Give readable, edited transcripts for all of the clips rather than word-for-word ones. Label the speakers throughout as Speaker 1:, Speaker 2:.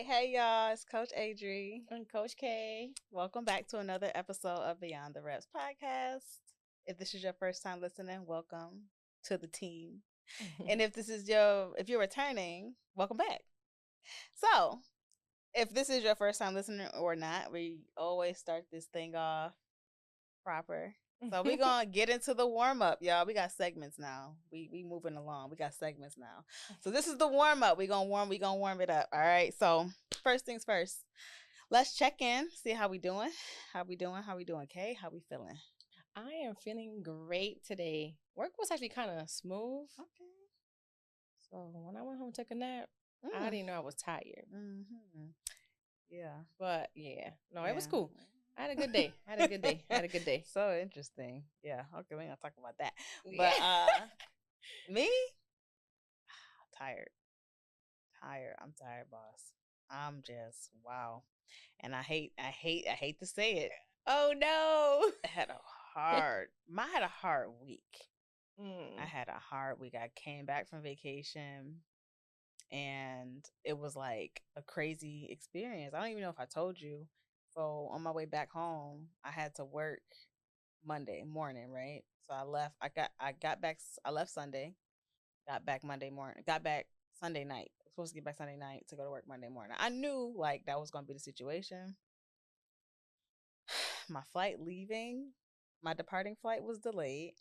Speaker 1: Hey y'all, it's Coach Adri.
Speaker 2: And Coach K.
Speaker 1: Welcome back to another episode of Beyond the Reps podcast. If this is your first time listening, welcome to the team. And if you're returning, welcome back. So, if this is your first time listening or not, we always start this thing off proper. So we're gonna get into the warm up, y'all. We got segments now. We moving along. We got segments now. So this is the warm up. We gonna warm it up. All right. So first things first. Let's check in. See how we doing. How we doing? Kay? How we feeling?
Speaker 2: I am feeling great today. Work was actually kind of smooth.
Speaker 1: Okay.
Speaker 2: So when I went home and took a nap, I didn't know I was tired.
Speaker 1: Mm-hmm. Yeah.
Speaker 2: But yeah, no, it was cool. I had a good day. Had a good day.
Speaker 1: So interesting. Yeah. Okay, we're gonna talk about that. But me? Tired. I'm tired, boss. I'm just wow. And I hate to say it.
Speaker 2: Oh no.
Speaker 1: I had a hard week. I had a hard week. I came back from vacation and it was like a crazy experience. I don't even know if I told you. So on my way back home, I had to work Monday morning, right? So I left Sunday, got back Monday morning, got back Sunday night. I was supposed to get back Sunday night to go to work Monday morning. I knew like that was gonna be the situation. My departing flight was delayed,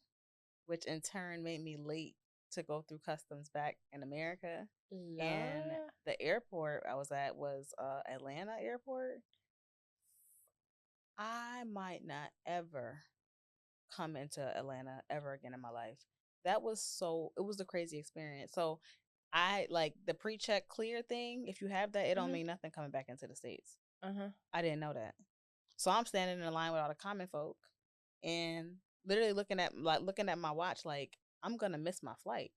Speaker 1: which in turn made me late to go through customs back in America. And the airport I was at was Atlanta airport. I might not ever come into Atlanta ever again in my life. It was a crazy experience. So I like the pre-check clear thing. If you have that, it don't mean nothing coming back into the States. I didn't know that. So I'm standing in the line with all the common folk and literally looking at my watch like I'm gonna miss my flight.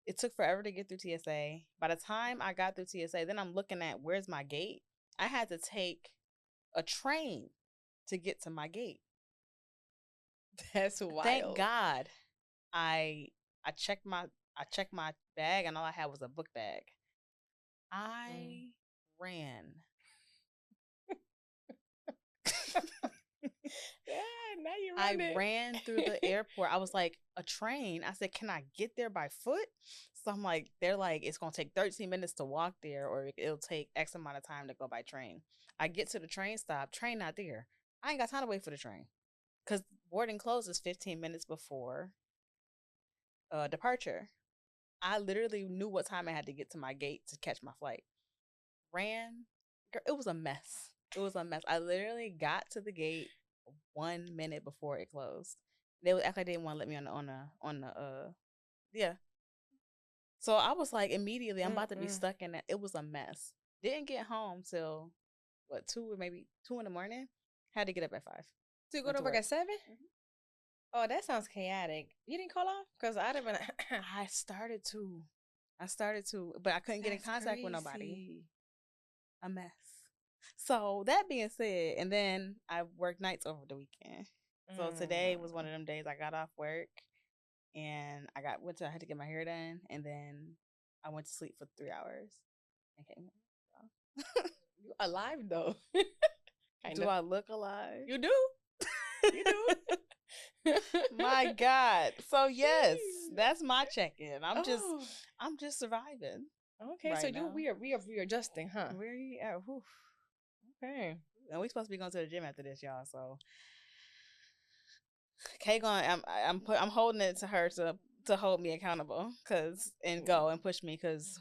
Speaker 1: It took forever to get through TSA. By the time I got through TSA, then I'm looking at where's my gate. I had to take a train to get to my gate.
Speaker 2: That's wild.
Speaker 1: Thank God I checked my bag and all I had was a book bag. I ran.
Speaker 2: Yeah, now you ran.
Speaker 1: I ran through the airport. I was like, a train? I said, can I get there by foot? So I'm like, they're like, it's going to take 13 minutes to walk there or it'll take X amount of time to go by train. I get to the train stop, train not there. I ain't got time to wait for the train because boarding closes 15 minutes before departure. I literally knew what time I had to get to my gate to catch my flight. Ran. It was a mess. I literally got to the gate 1 minute before it closed. They would act like they didn't want to let me on the yeah. So I was like, immediately, I'm about to be stuck in that. It was a mess. Didn't get home till what 2 or maybe 2 in the morning. Had to get up at 5.
Speaker 2: So you go to work at 7? Oh, that sounds chaotic. You didn't call off? Because I'd have been.
Speaker 1: I started to, but I couldn't get in contact with nobody. A mess. So that being said, and then I worked nights over the weekend. So today was one of them days I got off work and I had to get my hair done, and then I went to sleep for 3 hours and came here. So.
Speaker 2: You alive though?
Speaker 1: Do I look alive?
Speaker 2: You do. You do.
Speaker 1: My God. So yes, that's my check-in. I'm just surviving.
Speaker 2: Okay, right, so we are readjusting, huh?
Speaker 1: Okay. And we supposed to be going to the gym after this, y'all. So Kay I'm holding it to her to hold me accountable and go and push me because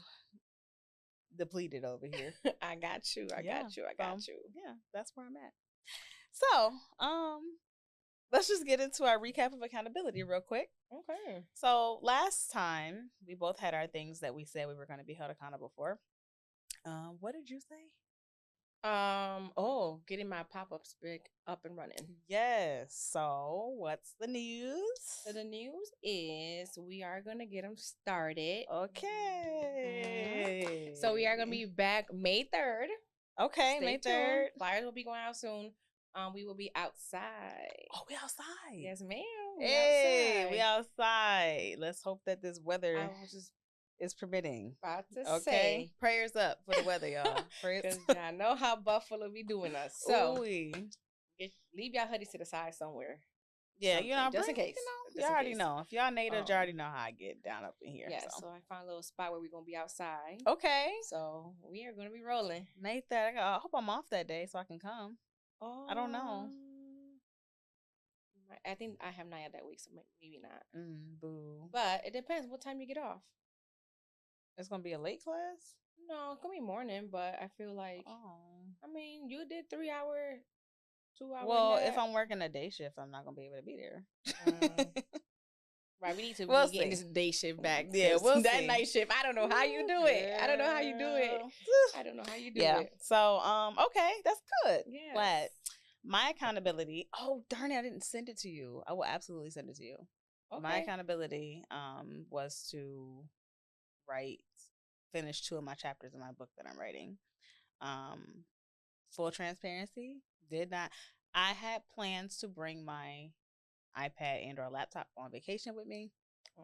Speaker 1: depleted over here.
Speaker 2: I got you. I got you.
Speaker 1: Yeah, that's where I'm at. So, let's just get into our recap of accountability real quick.
Speaker 2: Okay.
Speaker 1: So last time we both had our things that we said we were going to be held accountable for. What did you say?
Speaker 2: Getting my pop-ups up and running.
Speaker 1: Yes. So what's the news?
Speaker 2: So the news is we are gonna get them started.
Speaker 1: Okay.
Speaker 2: So we are gonna be back May 3rd.
Speaker 1: Okay, May 3rd.
Speaker 2: Flyers will be going out soon. We will be outside.
Speaker 1: Oh, we outside.
Speaker 2: Yes, ma'am.
Speaker 1: We outside. Let's hope that this weather is permitting.
Speaker 2: About to
Speaker 1: Okay,
Speaker 2: say.
Speaker 1: prayers up for the weather, y'all.
Speaker 2: Because y'all know how Buffalo be doing us. So
Speaker 1: Ooh-wee.
Speaker 2: leave y'all hoodies to the side somewhere.
Speaker 1: Yeah, you know,
Speaker 2: just in case.
Speaker 1: You already know. If y'all natives, you already know how I get down up in here.
Speaker 2: Yeah, so I found a little spot where we're gonna be outside.
Speaker 1: Okay.
Speaker 2: So we are gonna be rolling.
Speaker 1: Nate, that I hope I'm off that day so I can come. I don't know.
Speaker 2: I think I have Naya that week, so maybe not.
Speaker 1: Boo.
Speaker 2: But it depends what time you get off.
Speaker 1: It's gonna be a late class?
Speaker 2: No, it's gonna be morning, but I feel like I mean, you did 3 hour, 2 hour.
Speaker 1: Well, if I'm working a day shift, I'm not gonna be able to be there.
Speaker 2: Right, we need to
Speaker 1: we'll
Speaker 2: be getting this day shift back.
Speaker 1: Yeah, we'll
Speaker 2: that
Speaker 1: see.
Speaker 2: Night shift. I don't know how you do it. I don't know how you do it. I don't know how you do it.
Speaker 1: So, okay, that's good.
Speaker 2: Yeah.
Speaker 1: Glad. My accountability. Oh, darn it, I didn't send it to you. I will absolutely send it to you. Okay. My accountability was to finish 2 of my chapters in my book that I'm writing. Full transparency, I had plans to bring my iPad and or laptop on vacation with me.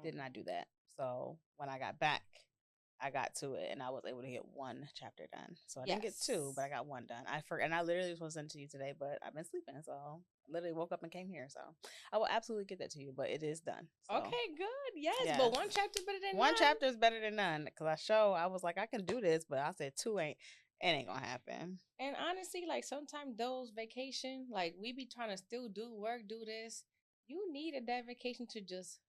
Speaker 1: Did not do that. So when I got back, I got to it and I was able to get 1 chapter done. So I didn't get 2, but I got 1 done. And I literally was supposed to send it to you today, but I've been sleeping. So I literally woke up and came here. So I will absolutely get that to you, but it is done. So.
Speaker 2: Okay, good. Yes, but 1 chapter better than
Speaker 1: 1 chapter is better than none. Because I was like, I can do this, but I said 2 ain't gonna happen.
Speaker 2: And honestly, like sometimes those vacation, like we be trying to still do work, do this. You needed that vacation to just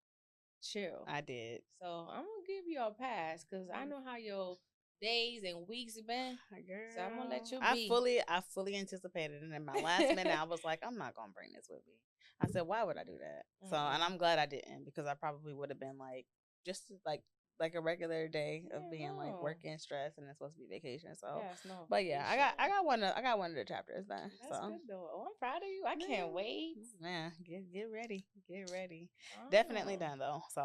Speaker 2: chill.
Speaker 1: I did.
Speaker 2: So I'm gonna give you a pass because I know how your days and weeks have been.
Speaker 1: Girl,
Speaker 2: so I'm gonna let you
Speaker 1: be. I fully anticipated it. In my last minute, I was like, I'm not gonna bring this with me. I said, why would I do that? So, and I'm glad I didn't because I probably would have been like, just like a regular day of being like working stress and it's supposed to be vacation. So, but yeah, I got one of the chapters done.
Speaker 2: That's good though. Oh, I'm proud of you. I can't wait.
Speaker 1: Man, get ready. Definitely done though. So,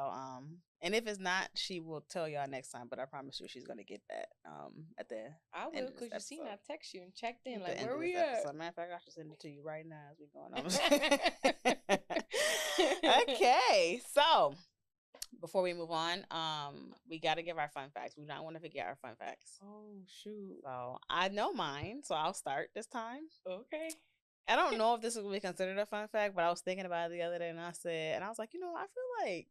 Speaker 1: and if it's not, she will tell y'all next time. But I promise you, she's gonna get that at the.
Speaker 2: I will because you seen I text you and checked in like where we at.
Speaker 1: Matter of fact, I should send it to you right now as we going on. Okay, so. Before we move on, we got to give our fun facts. We don't want to forget our fun facts.
Speaker 2: Oh, shoot.
Speaker 1: So I know mine, so I'll start this time.
Speaker 2: Okay.
Speaker 1: I don't know if this will be considered a fun fact, but I was thinking about it the other day and I was like, I feel like,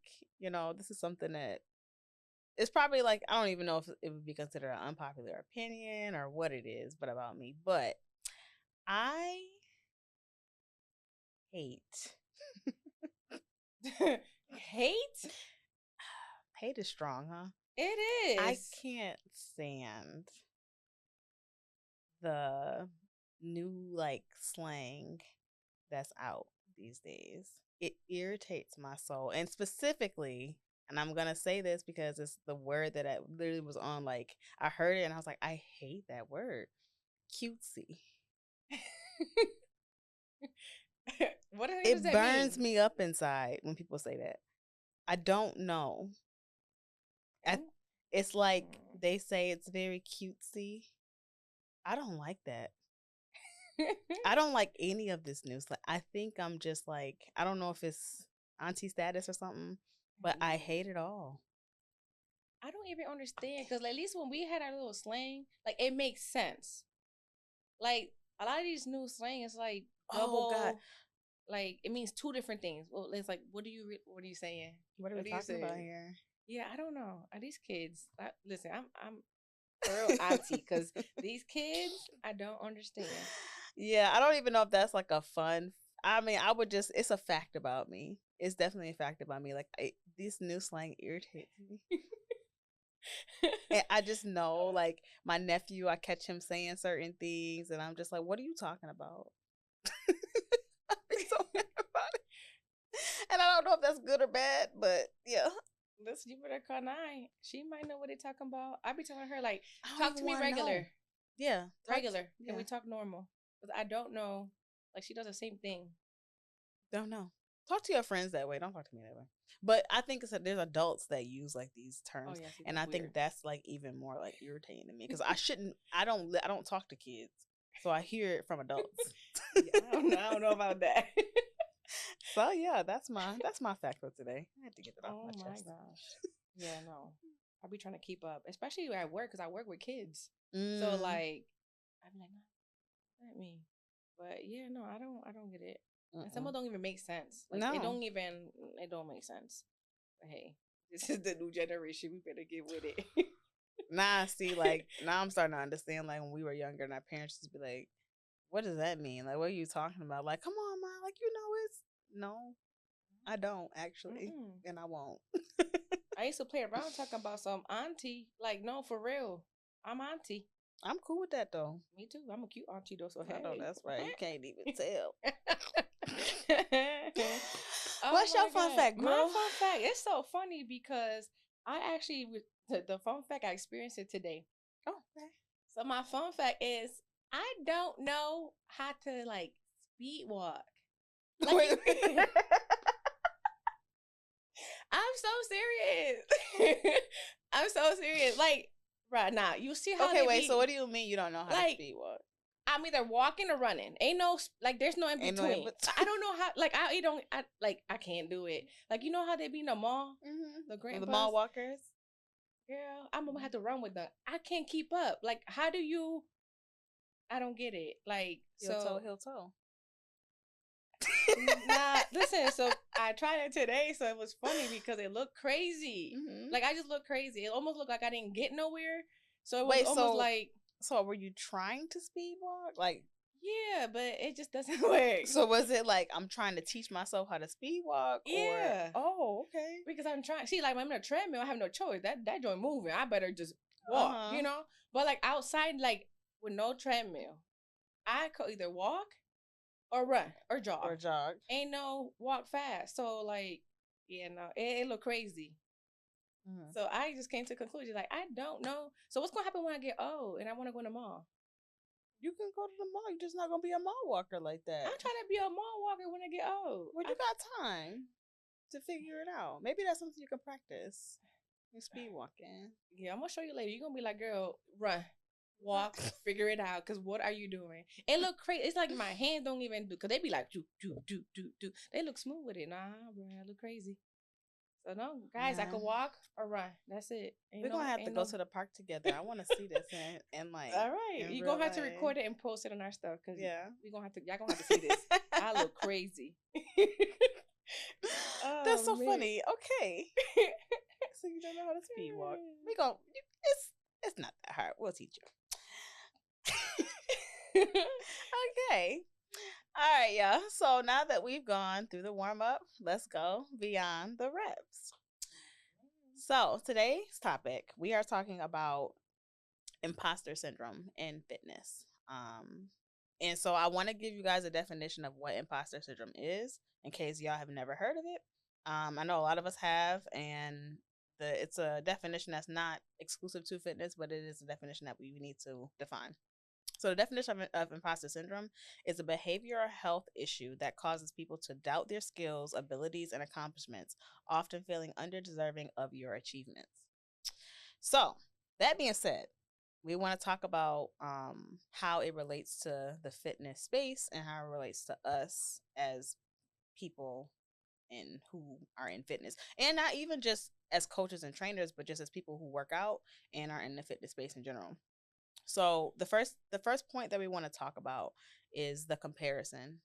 Speaker 1: this is something that it's probably like, I don't even know if it would be considered an unpopular opinion or what it is, but about me. But I hate.
Speaker 2: Hate?
Speaker 1: Hate is strong, huh?
Speaker 2: It is.
Speaker 1: I can't stand the new slang that's out these days. It irritates my soul. And specifically, and I'm going to say this because it's the word that I literally was on, I heard it and I was like, I hate that word. Cutesy.
Speaker 2: What
Speaker 1: does that burns me up inside when people say that. I don't know. It's like they say it's very cutesy. I don't like that. I don't like any of this news. I think I'm just I don't know if it's auntie status or something, but I hate it all.
Speaker 2: I don't even understand because at least when we had our little slang, it makes sense. A lot of these new slang is double. Oh God. It means 2 different things. Well, it's what are you saying?
Speaker 1: What are we talking about here?
Speaker 2: Yeah, I don't know. Are these kids? Listen, I'm a real auntie because these kids, I don't understand.
Speaker 1: Yeah, I don't even know if that's a fun. I mean, it's a fact about me. It's definitely a fact about me. This new slang irritates me. And I just know, my nephew, I catch him saying certain things, and I'm just like, what are you talking about? I'd be so mad about it. And I don't know if that's good or bad, but yeah.
Speaker 2: Listen, you better call 9. She might know what they're talking about. I be telling her talk to me regular.
Speaker 1: Know. Yeah,
Speaker 2: regular. Can we talk normal? Because I don't know. She does the same thing.
Speaker 1: Don't know. Talk to your friends that way. Don't talk to me that way. But I think there's adults that use these terms, and I think that's even more irritating to me because I don't talk to kids, so I hear it from adults.
Speaker 2: Yeah, I don't know about that.
Speaker 1: So yeah, that's my fact for today. I had to get that off my chest.
Speaker 2: Oh my gosh. Yeah, no. I be trying to keep up, especially at work because I work with kids. So
Speaker 1: Mm.
Speaker 2: like, I be like, no, not me. But yeah, no, I don't get it. And some of them don't even make sense. Like
Speaker 1: No.
Speaker 2: it don't make sense. But hey, this is the new generation. We better get with it.
Speaker 1: Nah, see, like now I'm starting to understand. Like when we were younger, and our parents used to be like, "What does that mean? Like, what are you talking about? Like, come on, mom. Like, it's no, I don't actually, and I won't."
Speaker 2: I used to play around talking about some auntie. Like, no, for real. I'm auntie.
Speaker 1: I'm cool with that though.
Speaker 2: Me too. I'm a cute auntie though. So hey,
Speaker 1: I know that's right. You can't even tell.
Speaker 2: Oh
Speaker 1: What's your fun
Speaker 2: God.
Speaker 1: fact, girl?
Speaker 2: My fun fact. It's so funny because I actually the fun fact I experienced it today.
Speaker 1: Oh, okay.
Speaker 2: So my fun fact is I don't know how to like speed walk. Like, I'm so serious. I'm so serious. Like, right now, you see how
Speaker 1: okay, wait. So what do you mean you don't know how to speed walk?
Speaker 2: I'm either walking or running. Ain't no like. There's no in between. I don't know how. Like I don't. I can't do it. Like you know how they be in the mall, the
Speaker 1: mall walkers.
Speaker 2: Girl, I'm gonna have to run with them. I can't keep up. Like how do you? I don't get it. Like
Speaker 1: Heel
Speaker 2: so.
Speaker 1: toe.
Speaker 2: Nah, listen. So I tried it today, so it was funny because it looked crazy. Like I just looked crazy. It almost looked like I didn't get nowhere. So it was almost like.
Speaker 1: So were you trying to speed walk? Like
Speaker 2: yeah, but it just doesn't work.
Speaker 1: So was it like I'm trying to teach myself how to speed walk?
Speaker 2: Yeah.
Speaker 1: Oh, okay.
Speaker 2: Because I'm trying. See, like when I'm in a treadmill, I have no choice. That joint moving. I better just walk. You know. But like outside, like with no treadmill, I could either walk or run or jog. Ain't no walk fast. So like, yeah, no, it looked crazy. So I just came to a conclusion like I don't know. So what's gonna happen when I get old and I want to go in the mall?
Speaker 1: You can go to the mall. You're just not gonna be a mall walker like that.
Speaker 2: I'm trying to be a mall walker when I get old.
Speaker 1: Well, you got time to figure it out. Maybe that's something you can practice. You're speed walking.
Speaker 2: Yeah, I'm gonna show you later. You're gonna be like, girl, run, walk, figure it out. Cause what are you doing? It look crazy. It's like my hands don't even do. Cause they be like, do. They look smooth with it. Nah, bro, I look crazy. So no, guys, I could walk or run. That's it.
Speaker 1: We're gonna have to go to the park together. I want to see this and like.
Speaker 2: All right, you're gonna have to record it and post it on our stuff. Cause we gonna have to. Y'all gonna have to see this. I look crazy.
Speaker 1: That's so funny. Okay. So you don't know how to speed walk. It's not that hard. We'll teach you. Okay. All right, y'all. So now that we've gone through the warm up, let's go beyond the reps. So today's topic, we are talking about imposter syndrome in fitness. And so I want to give you guys a definition of what imposter syndrome is, in case y'all have never heard of it. I know a lot of us have, and it's a definition that's not exclusive to fitness, but it is a definition that we need to define. So the definition of imposter syndrome is a behavioral health issue that causes people to doubt their skills, abilities, and accomplishments, often feeling underdeserving of your achievements. So that being said, we want to talk about how it relates to the fitness space and how it relates to us as people and who are in fitness, and not even just as coaches and trainers, but just as people who work out and are in the fitness space in general. So the first point that we want to talk about is the comparison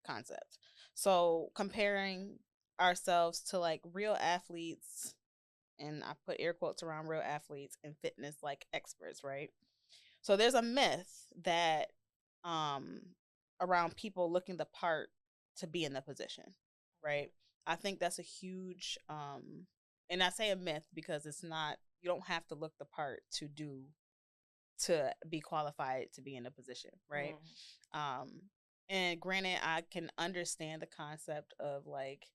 Speaker 1: concept. So comparing ourselves to like real athletes, and I put air quotes around real athletes and fitness like experts, right? So there's a myth that around people looking the part to be in the position, right? I think that's a huge and I say a myth because it's not, you don't have to look the part to be qualified to be in a position, right? And granted, I can understand the concept of like,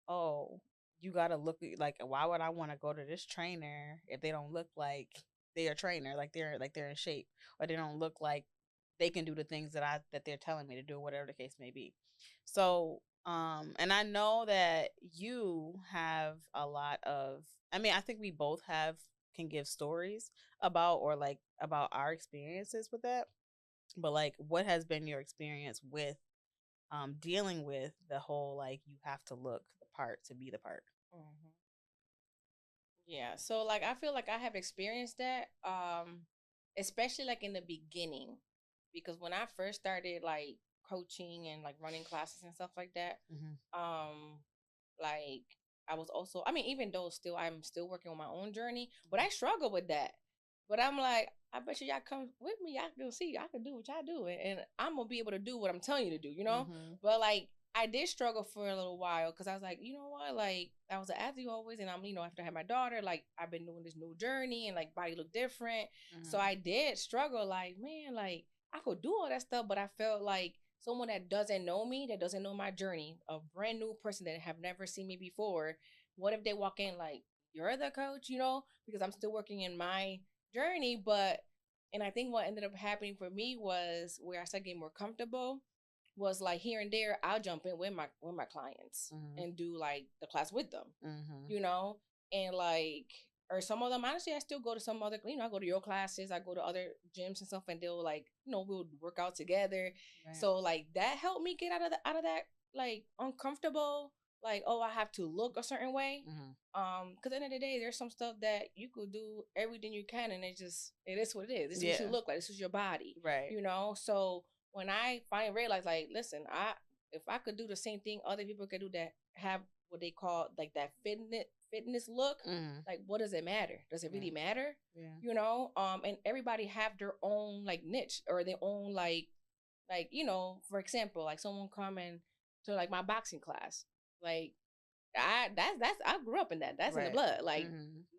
Speaker 1: oh, you gotta look like, why would I want to go to this trainer if they don't look like they're a trainer, like they're in shape, or they don't look like they can do the things that they're telling me to do, whatever the case may be. So and I know that you have a lot of, I mean, I think we both can give stories about our experiences with that. But like, what has been your experience with dealing with the whole like you have to look the part to be the part?
Speaker 2: Yeah. So like I feel like I have experienced that, especially like in the beginning. Because when I first started like coaching and like running classes and stuff like that, like I was also, I mean, even though still I'm still working on my own journey, but I struggle with that. But I'm like, I bet you y'all come with me, y'all can see, I can do what y'all do, and I'm gonna be able to do what I'm telling you to do, you know. But like I did struggle for a little while because I was like, you know what, like I was an athlete always, and I'm, you know, after I had my daughter, like I've been doing this new journey, and like body look different, so I did struggle. Like man, like I could do all that stuff, but I felt like someone that doesn't know me, that doesn't know my journey, a brand new person that have never seen me before, what if they walk in like, you're the coach, you know, because I'm still working in my journey. But and I think what ended up happening for me was where I started getting more comfortable was like here and there I'll jump in with my clients and do like the class with them, you know, and like or some of them honestly I still go to some other, you know, I go to your classes, I go to other gyms and stuff, and they'll like, you know, we'll work out together. Right. So like that helped me get out of that like uncomfortable, like, oh, I have to look a certain way. Because at the end of the day, there's some stuff that you could do everything you can, and it is what it is. This is what you look like. This is your body, right? You know. So when I finally realized, like, listen, if I could do the same thing other people could do that have what they call like that fitness look, like what does it matter? Does it really matter? Yeah. You know, and everybody have their own like niche or their own like you know, for example, like someone coming to like my boxing class, like that's I grew up in that. That's right. In the blood. Like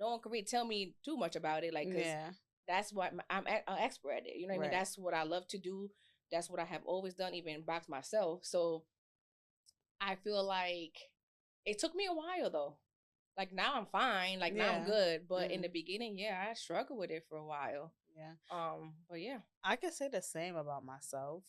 Speaker 2: no one can really tell me too much about it. Like cause that's what I'm an expert at it. You know what I mean? That's what I love to do. That's what I have always done, even box myself. So I feel like it took me a while though. Like now I'm fine. Like now I'm good. But in the beginning, yeah, I struggled with it for a while. Yeah. But yeah.
Speaker 1: I can say the same about myself.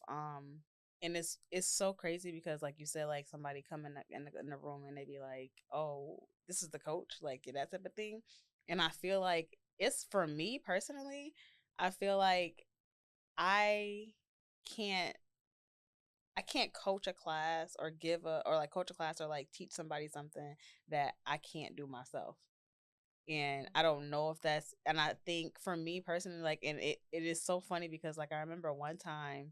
Speaker 1: And it's so crazy because like you said, like somebody come in the room and they be like, oh, this is the coach, like that type of thing. And I feel like it's for me personally, I feel like I can't I can't coach a class or like coach a class or like teach somebody something that I can't do myself. And I don't know if that's, and I think for me personally, like, and it is so funny because like I remember one time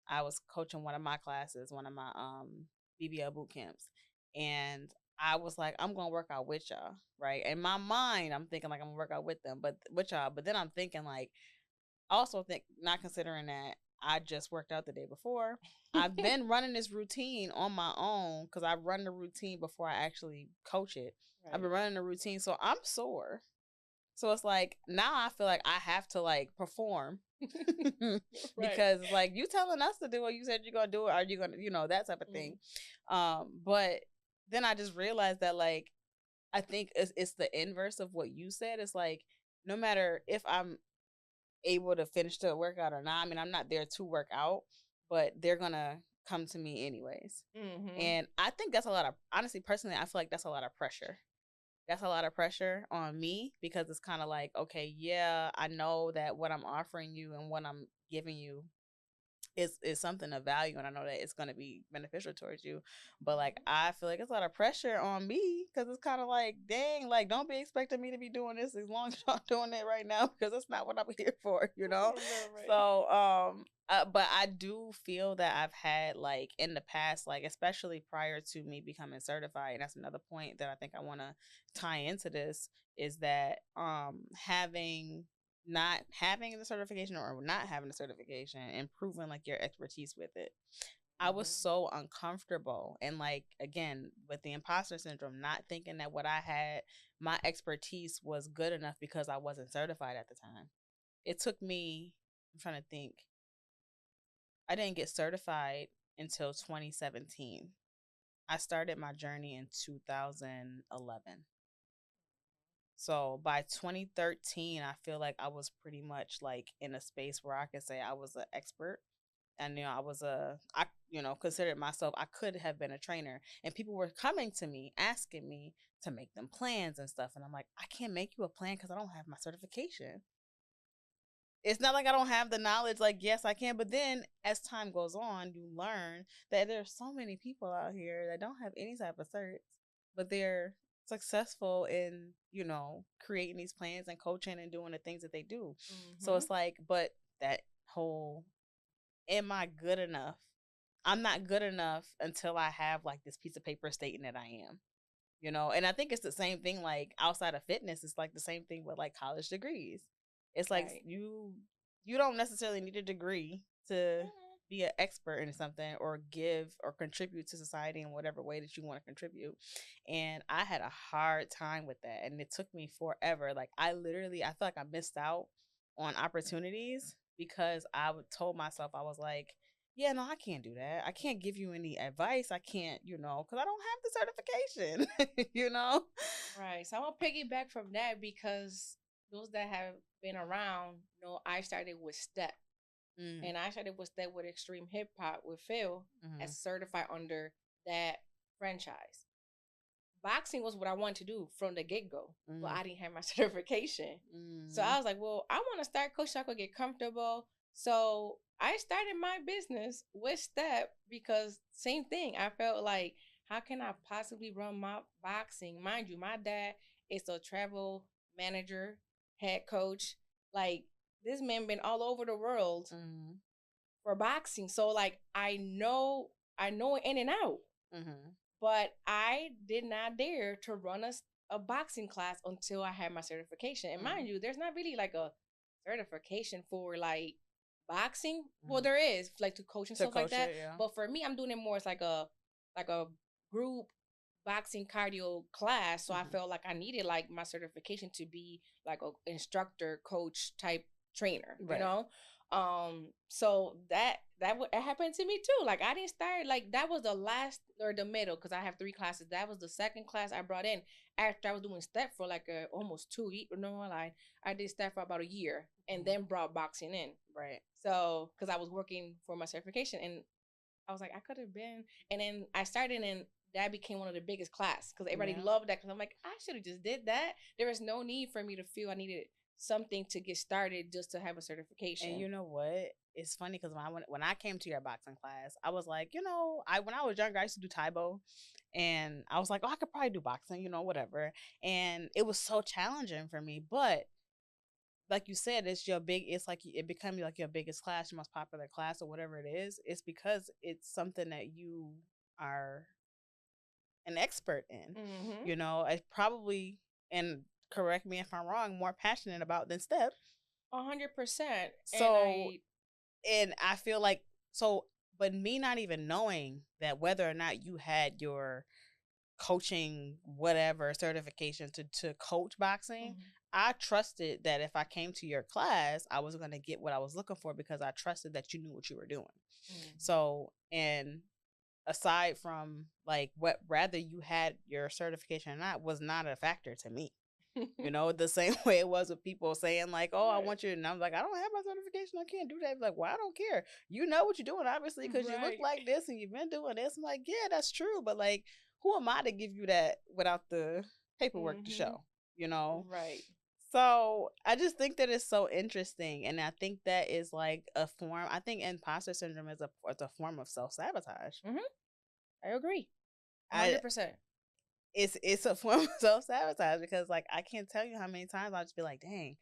Speaker 1: I was coaching one of my classes, one of my BBL boot camps, and I was like, I'm gonna work out with y'all, right? In my mind, I'm thinking like I'm gonna work out with them, but with y'all. But then I'm thinking like, also think not considering that I just worked out the day before. I've been running this routine on my own because I run the routine before I actually coach it. Right. I've been running the routine, so I'm sore. So it's like now I feel like I have to like perform because like you telling us to do what you said you're gonna do it, are you gonna, you know, that type of thing. But then I just realized that like I think it's the inverse of what you said. It's like no matter if I'm able to finish the workout or not. I mean, I'm not there to work out, but they're gonna come to me anyways. And I think that's a lot of, honestly, personally, I feel like that's a lot of pressure. That's a lot of pressure on me because it's kind of like, okay, yeah, I know that what I'm offering you and what I'm giving you is something of value, and I know that it's going to be beneficial towards you. But like I feel like it's a lot of pressure on me because it's kind of like, dang, like don't be expecting me to be doing this as long as y'all doing it right now because that's not what I'm here for, you know. Right. So but I do feel that I've had like in the past, like especially prior to me becoming certified, and that's another point that I think I want to tie into this, is that not having the certification or not having the certification and proving like your expertise with it. I was so uncomfortable. And like, again, with the imposter syndrome, not thinking that what I had, my expertise was good enough because I wasn't certified at the time. It took me, I'm trying to think, I didn't get certified until 2017. I started my journey in 2011. So by 2013, I feel like I was pretty much like in a space where I could say I was an expert. And, you know, I considered myself, I could have been a trainer. And people were coming to me, asking me to make them plans and stuff. And I'm like, I can't make you a plan because I don't have my certification. It's not like I don't have the knowledge. Like, yes, I can. But then as time goes on, you learn that there's so many people out here that don't have any type of certs, but they're successful in, you know, creating these plans and coaching and doing the things that they do. So
Speaker 2: Mm-hmm.
Speaker 1: it's like, but that whole, am I good enough? I'm not good enough until I have like this piece of paper stating that I am, you know. And I think it's the same thing like outside of fitness. It's like the same thing with like college degrees. It's like
Speaker 2: Right.
Speaker 1: you don't necessarily need a degree to
Speaker 2: Mm-hmm.
Speaker 1: be an expert in something or give or contribute to society in whatever way that you want to contribute. And I had a hard time with that, and it took me forever. Like I feel like I missed out on opportunities because told myself, I was like, yeah, no, I can't do that. I can't give you any advice. I can't, you know, because I don't have the certification, you know?
Speaker 2: Right. So I'm gonna piggyback from that because those that have been around know I started with step.
Speaker 1: Mm,
Speaker 2: And I started with step with extreme hip hop with Phil
Speaker 1: mm-hmm,
Speaker 2: as certified under that franchise. Boxing was what I wanted to do from the get go, but
Speaker 1: mm,
Speaker 2: I didn't have my certification. So
Speaker 1: mm,
Speaker 2: I was like, well, I want to start coaching so I could get comfortable. So I started my business with Step because same thing. I felt like, how can I possibly run my boxing? Mind you, my dad is a travel manager, head coach. Like this man been all over the world
Speaker 1: mm,
Speaker 2: for boxing. So like I know it in and out,
Speaker 1: mm-hmm,
Speaker 2: but I did not dare to run a boxing class until I had my certification. And mind
Speaker 1: mm,
Speaker 2: you, there's not really like a certification for like boxing. Well,
Speaker 1: mm-hmm.
Speaker 2: there is like to coach and
Speaker 1: To
Speaker 2: stuff like
Speaker 1: coach
Speaker 2: that.
Speaker 1: it, yeah.
Speaker 2: But for me, I'm doing it more as like a group boxing cardio class. So I
Speaker 1: Mm-hmm,
Speaker 2: felt like I needed like my certification to be like a instructor, coach type trainer, you
Speaker 1: right.
Speaker 2: know? So that would it happened to me too. Like I didn't start like that was the last or the middle because I have 3 classes. That was the second class I brought in after I was doing step for like almost 2 years. No, I did step for about a year and
Speaker 1: Mm-hmm,
Speaker 2: then brought boxing in.
Speaker 1: right.
Speaker 2: So because I was working for my certification and I was like I could have been, and then I started and that became one of the biggest class because everybody
Speaker 1: Yeah.
Speaker 2: loved that because I'm like I should have just did that. There was no need for me to feel I needed something to get started just to have a
Speaker 1: And
Speaker 2: certification.
Speaker 1: you know what? It's funny because when I came to your boxing class, I was like, you know, I when I was younger, I used to do Taibo, and I was like, oh, I could probably do boxing, you know, whatever. And it was so challenging for me, but like you said, it's like it becomes like your biggest class, your most popular class, or whatever it is. It's because it's something that you are an expert in,
Speaker 2: Mm-hmm.
Speaker 1: you know. I probably, and correct me if I'm wrong, more passionate about than step.
Speaker 2: 100%. And
Speaker 1: So, and I feel like so, but me not even knowing that whether or not you had your coaching whatever certification to coach boxing,
Speaker 2: mm-hmm.
Speaker 1: I trusted that if I came to your class, I was going to get what I was looking for because I trusted that you knew what you were doing.
Speaker 2: Mm-hmm.
Speaker 1: So, and aside from like what rather you had your certification or not was not a factor to me. You know, the same way it was with people saying like, "Oh, I
Speaker 2: Right.
Speaker 1: want you," and I'm like, "I don't have my certification. I can't do that." Like, well, I don't care. You know what you're doing, obviously, because you look
Speaker 2: Right.
Speaker 1: like this and you've been doing this. I'm like, yeah, that's true, but like, who am I to give you that without the paperwork to
Speaker 2: Mm-hmm.
Speaker 1: show? You know.
Speaker 2: Right.
Speaker 1: So I just think that it's so interesting, and I think that is like a form. I think imposter syndrome is it's a form of self sabotage.
Speaker 2: Mm-hmm. I agree.
Speaker 1: I
Speaker 2: 100%.
Speaker 1: it's a form of self sabotage because like I can't tell you how many times I'll just be like, dang,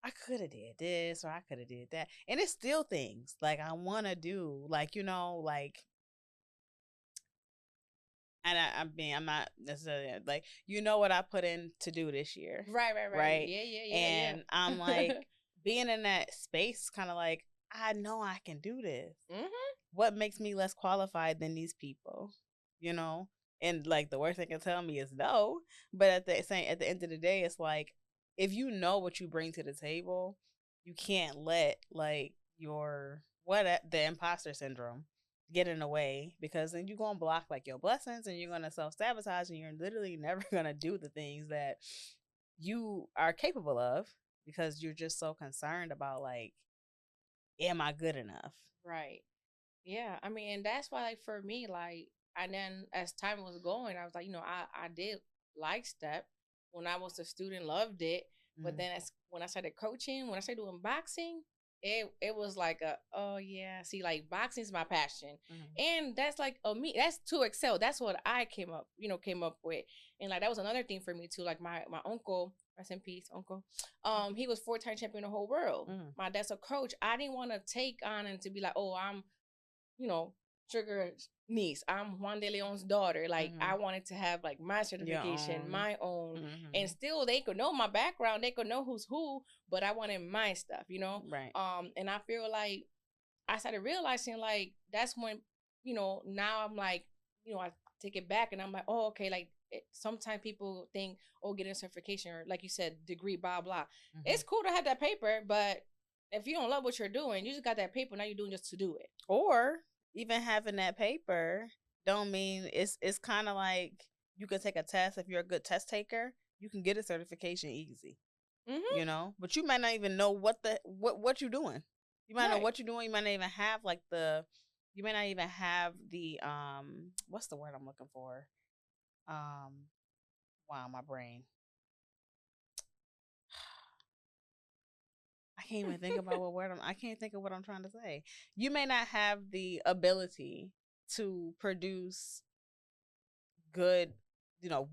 Speaker 1: I could have did this or I could have did that. And it's still things like I want to do, like, you know, like, and I mean, I'm not necessarily like, you know what I put in to do this year.
Speaker 2: Right, right, right.
Speaker 1: Right.
Speaker 2: Yeah, yeah, yeah,
Speaker 1: And I'm
Speaker 2: yeah.
Speaker 1: like, being in that space, kind of like, I know I can do this.
Speaker 2: Mm-hmm.
Speaker 1: What makes me less qualified than these people, you know? And like the worst they can tell me is no. But at the end of the day, it's like if you know what you bring to the table, you can't let like the imposter syndrome get in the way because then you're gonna block like your blessings and you're gonna self sabotage and you're literally never gonna do the things that you are capable of because you're just so concerned about like, am I good enough?
Speaker 2: Right. Yeah. I mean, and that's why, like, for me, like, and then as time was going, I was like, I did like step when I was a student, loved it. But
Speaker 1: Mm,
Speaker 2: then as when I started coaching, when I started doing boxing, it was like a, oh yeah, see, like boxing's my passion.
Speaker 1: Mm-hmm.
Speaker 2: And that's like me, that's to excel. That's what I came up with. And like that was another thing for me too. Like my uncle, rest in peace, uncle. He was 4-time champion of the whole world.
Speaker 1: Mm-hmm.
Speaker 2: My dad's a coach. I didn't want to take on and to be like, oh, I'm, you know, Trigger's niece. I'm Juan de Leon's daughter. Like
Speaker 1: Mm-hmm.
Speaker 2: I wanted to have like my certification, my own,
Speaker 1: mm-hmm.
Speaker 2: and still they could know my background. They could know who's who, but I wanted my stuff, you know.
Speaker 1: Right.
Speaker 2: And I feel like I started realizing like that's when, you know, now I'm like, you know, I take it back and I'm like, oh, okay, like sometimes people think, oh, getting a certification or like you said, degree, blah blah.
Speaker 1: Mm-hmm.
Speaker 2: It's cool to have that paper, but if you don't love what you're doing, you just got that paper. Now you're doing just to do it.
Speaker 1: Or even having that paper don't mean it's kind of like you can take a test. If you're a good test taker, you can get a certification easy.
Speaker 2: Mm-hmm.
Speaker 1: You know, but you might not even know what you're doing. You might know what you're doing. You might not even have like you may not even have the what's the word I'm looking for? Wow, my brain. I can't even think about I can't think of what I'm trying to say. You may not have the ability to produce good,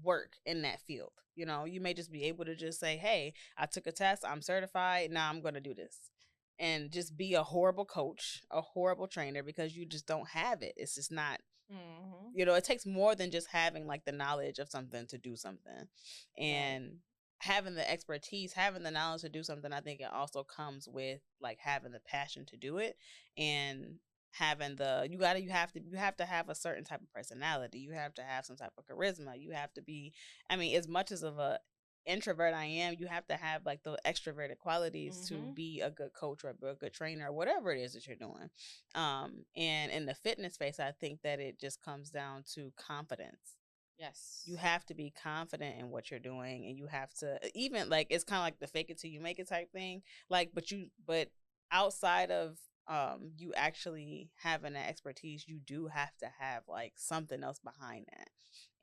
Speaker 1: work in that field. You may just be able to just say, hey, I took a test, I'm certified, now I'm going to do this. And just be a horrible coach, a horrible trainer, because you just don't have it. It's just not, it takes more than just having like the knowledge of something to do something. And having the expertise, having the knowledge to do something, I think it also comes with like having the passion to do it, and having you have to have a certain type of personality. You have to have some type of charisma. You have to be, I mean, as much as of a introvert I am, you have to have like the extroverted qualities to be a good coach or a good trainer or whatever it is that you're doing. And in the fitness space, I think that it just comes down to confidence.
Speaker 2: Yes.
Speaker 1: You have to be confident in what you're doing, and you have to, even like, it's kind of like the fake it till you make it type thing. Like, but outside of you actually having that expertise, you do have to have like something else behind that.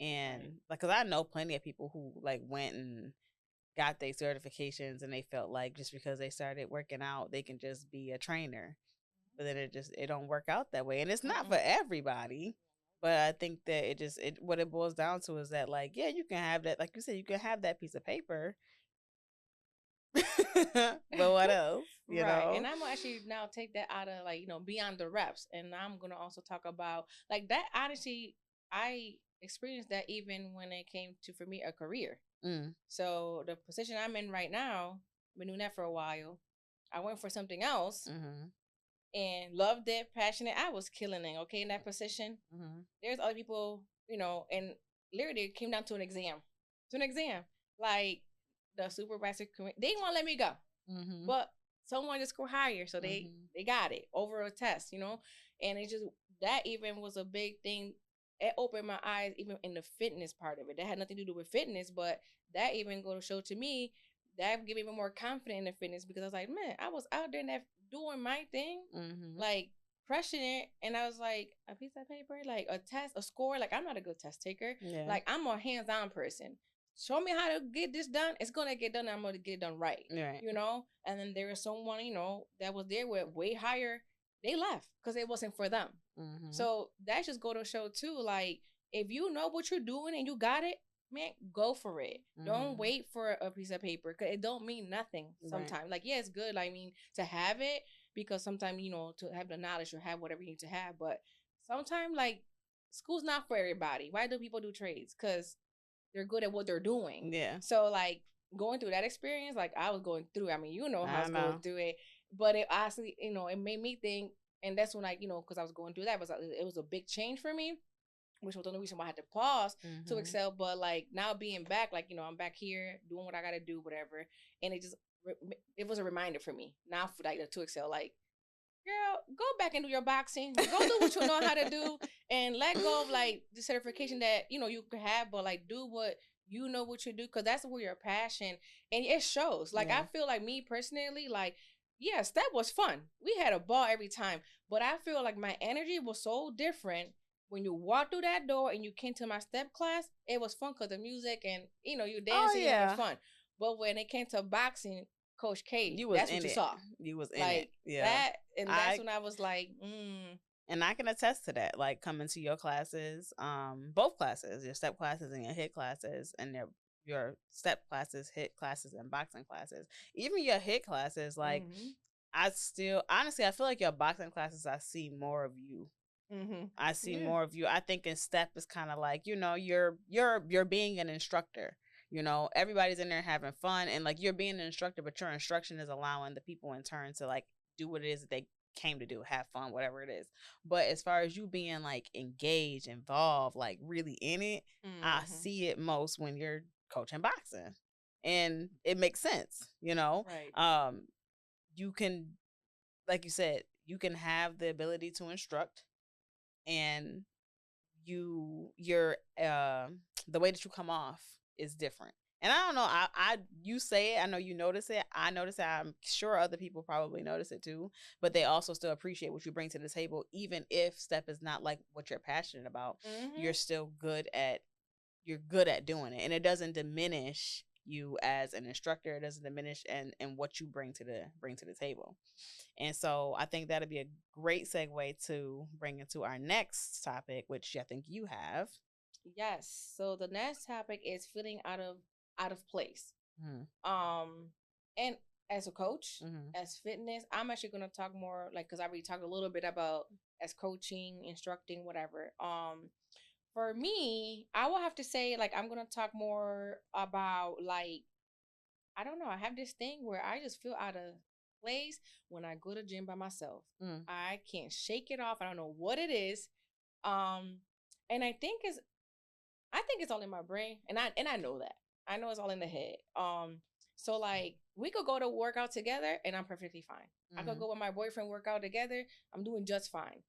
Speaker 1: And like, cause I know plenty of people who like went and got their certifications and they felt like just because they started working out, they can just be a trainer. But then it don't work out that way. And it's not for everybody. But I think that what it boils down to is that, like, yeah, you can have that, like you said, you can have that piece of paper. But what else? You know?
Speaker 2: And I'm gonna actually now take that out of like, beyond the reps. And I'm gonna also talk about like that. Honestly, I experienced that even when it came to, for me, a career. So the position I'm in right now, I've been doing that for a while. I went for something else and loved it, passionate. I was killing it, okay, in that position. There's other people, and literally it came down to an exam. Like the supervisor, they didn't want to let me go. But someone just scored higher, so they got it over a test, and it just, that even was a big thing. It opened my eyes even in the fitness part of it. That had nothing to do with fitness, but that even go to show to me that gave me even more confidence in the fitness, because I was like, man, I was out there and doing my thing, like crushing it, and I was like, a piece of paper, like a test, a score, like I'm not a good test taker. Like I'm a hands-on person. Show me how to get this done. It's gonna get done. I'm gonna get it done right. And then there was someone, that was there with way higher. They left because it wasn't for them. So that just go to show too, like, if you know what you're doing and you got it, man, go for it. Don't wait for a piece of paper, because it don't mean nothing sometimes. Like, yeah, it's good, I mean, to have it, because sometimes, to have the knowledge or have whatever you need to have. But sometimes, like, school's not for everybody. Why do people do trades? Because they're good at what they're doing. So, like, going through that experience, like, I was going through, I mean, how I was going through it. But it honestly, it made me think, and that's when I, because I was going through that, it was a big change for me, which was the only reason why I had to pause to excel. But like, now being back, like, I'm back here doing what I gotta do, whatever. And it was a reminder for me now, for like to excel. Like, girl, go back and do your boxing. Go do what you know how to do, and let go of like the certification that you could have, but like do what you know what you do, because that's where your passion, and it shows. Like, I feel like, me personally, like, yes, that was fun. We had a ball every time, but I feel like my energy was so different when you walked through that door and you came to my step class. It was fun because the music and you dancing and having fun. But when it came to boxing, Coach K.
Speaker 1: You was
Speaker 2: That's
Speaker 1: in
Speaker 2: what you
Speaker 1: it.
Speaker 2: saw.
Speaker 1: You was in
Speaker 2: like
Speaker 1: it. Yeah.
Speaker 2: that, and that's when I was like,
Speaker 1: And I can attest to that. Like coming to your classes, both classes, your step classes and your hit classes, and your step classes, hit classes, and boxing classes. Even your hit classes, like I still honestly I feel like your boxing classes I see more of you. I see more of you. I think in step is kind of like, you know, you're being an instructor. You know, everybody's in there having fun and like you're being an instructor, but your instruction is allowing the people in turn to like do what it is that they came to do, have fun, whatever it is. But as far as you being like engaged, involved, like really in it, I see it most when you're coaching boxing. And it makes sense, you know.
Speaker 2: Right.
Speaker 1: You can, like you said, you can have the ability to instruct, and you're the way that you come off is different. And I don't know, I you say it, I know you notice it, I notice it, I'm sure other people probably notice it too, but they also still appreciate what you bring to the table. Even if step is not like what you're passionate about, you're still good at doing it, and it doesn't diminish you as an instructor. It doesn't diminish and what you bring to the table. And so I think that'd be a great segue to bring into our next topic, which I think you have.
Speaker 2: Yes. So the next topic is feeling out of place. And as a coach, as fitness, I'm actually gonna talk more like because I already talked a little bit about as coaching, instructing, whatever. For me, I will have to say like I'm gonna talk more about like I don't know. I have this thing where I just feel out of place when I go to gym by myself. I can't shake it off. I don't know what it is. And I think it's all in my brain, and I know that. I know it's all in the head. So like we could go to workout together, and I'm perfectly fine. I could go with my boyfriend work out together. I'm doing just fine.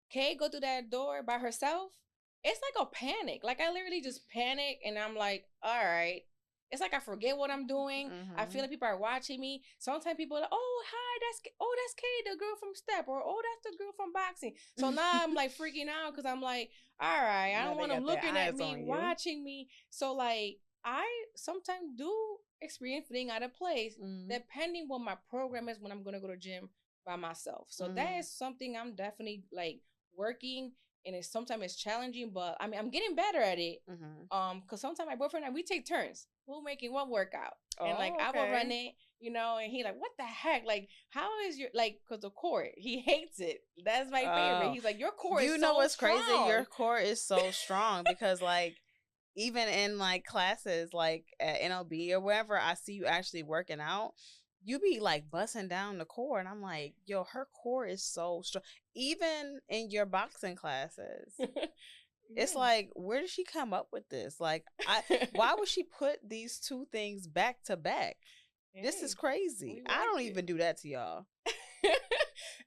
Speaker 2: Kay go through that door by herself. It's like a panic. Like I literally just panic, and I'm like, all right. It's like I forget what I'm doing. I feel like people are watching me. Sometimes people are like, oh, hi, that's Kay, the girl from Step, or oh, that's the girl from boxing. So now I'm like freaking out because I'm like, all right, I don't want them looking at me, watching me. So like I sometimes do experience feeling out of place depending what my program is when I'm gonna go to gym by myself. So that is something I'm definitely like working, and sometimes it's challenging, but I mean I'm getting better at it. Because sometimes my boyfriend and I, we take turns who making what workout. And like I will run it, you know, and he like, what the heck? Like, how is your like because the core, he hates it. That's my favorite. He's like, your core is so strong. You know what's crazy?
Speaker 1: Your core is so strong because like even in like classes like at NLB or wherever I see you actually working out, you be like busting down the core, and I'm like, yo, her core is so strong. Even in your boxing classes. It's like, where did she come up with this? Like, why would she put these two things back to back? This is crazy. I don't even do that to y'all.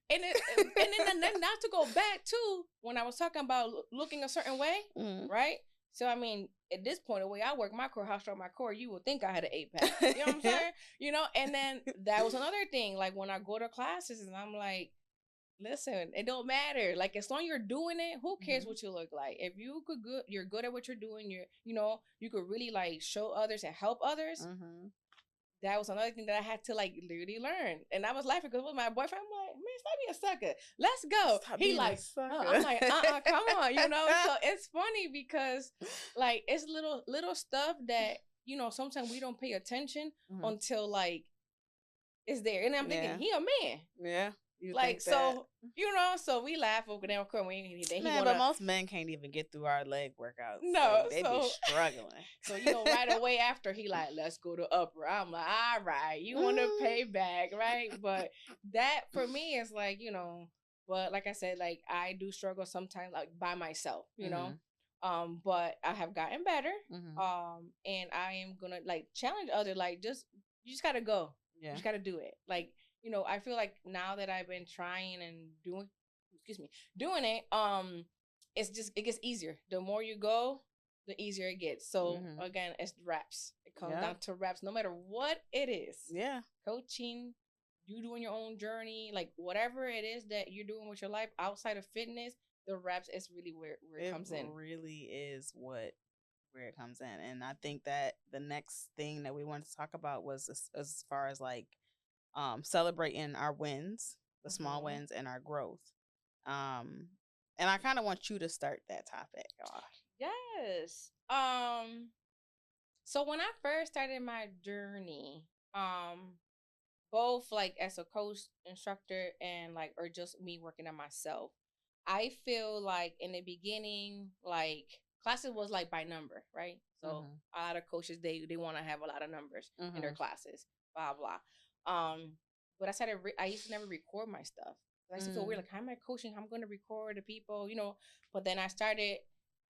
Speaker 2: and then not to go back to when I was talking about looking a certain way, right? So I mean, at this point, the way I work my core, how strong my core, you would think I had an 8-pack. You know what I'm saying? You know, and then that was another thing. Like when I go to classes, and I'm like, listen, it don't matter. Like as long as you're doing it, who cares what you look like? If you're good at what you're doing. You could really like show others and help others. That was another thing that I had to like literally learn. And I was laughing because with my boyfriend, I'm like, man, stop being a sucker. Let's go. He like, I'm like, come on, you know. So it's funny because like it's little stuff that sometimes we don't pay attention until like it's there. And I'm thinking, he a man.
Speaker 1: Yeah.
Speaker 2: Like so, so we laugh over there. Of course,
Speaker 1: but most men can't even get through our leg workouts.
Speaker 2: No,
Speaker 1: they be struggling.
Speaker 2: So right away after he like, let's go to upper. I'm like, all right, you want to pay back, right? But that for me is like but like I said, like I do struggle sometimes like by myself, but I have gotten better, and I am gonna like challenge others. Like you just gotta go. Yeah. You just gotta do it. Like. I feel like now that I've been trying and doing it, it gets easier. The more you go, the easier it gets. So again, it's reps. It comes down to reps, no matter what it is. Yeah. Coaching, you doing your own journey, like whatever it is that you're doing with your life outside of fitness, the reps is really where it comes in. It
Speaker 1: really is where it comes in. And I think that the next thing that we wanted to talk about was as far as like celebrating our wins, the small wins, and our growth. And I kind of want you to start that topic off.
Speaker 2: Yes. So when I first started my journey, both like as a coach, instructor, and like or just me working on myself, I feel like in the beginning, like classes was like by number, right? So a lot of coaches they want to have a lot of numbers in their classes, blah blah. But I used to never record my stuff. I used to feel weird, like how am I coaching? I'm going to record the people, you know. But then I started,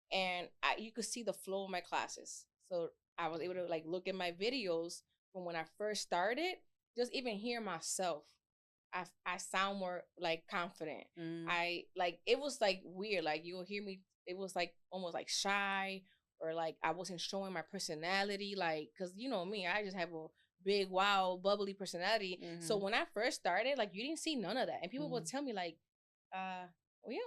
Speaker 2: and you could see the flow of my classes. So I was able to like look at my videos from when I first started, just even hear myself. I sound more like confident. I like it was like weird. Like you'll hear me. It was like almost like shy, or like I wasn't showing my personality. Like because you know me, I just have a big, wild, bubbly personality. So when I first started, like you didn't see none of that, and people would tell me like, we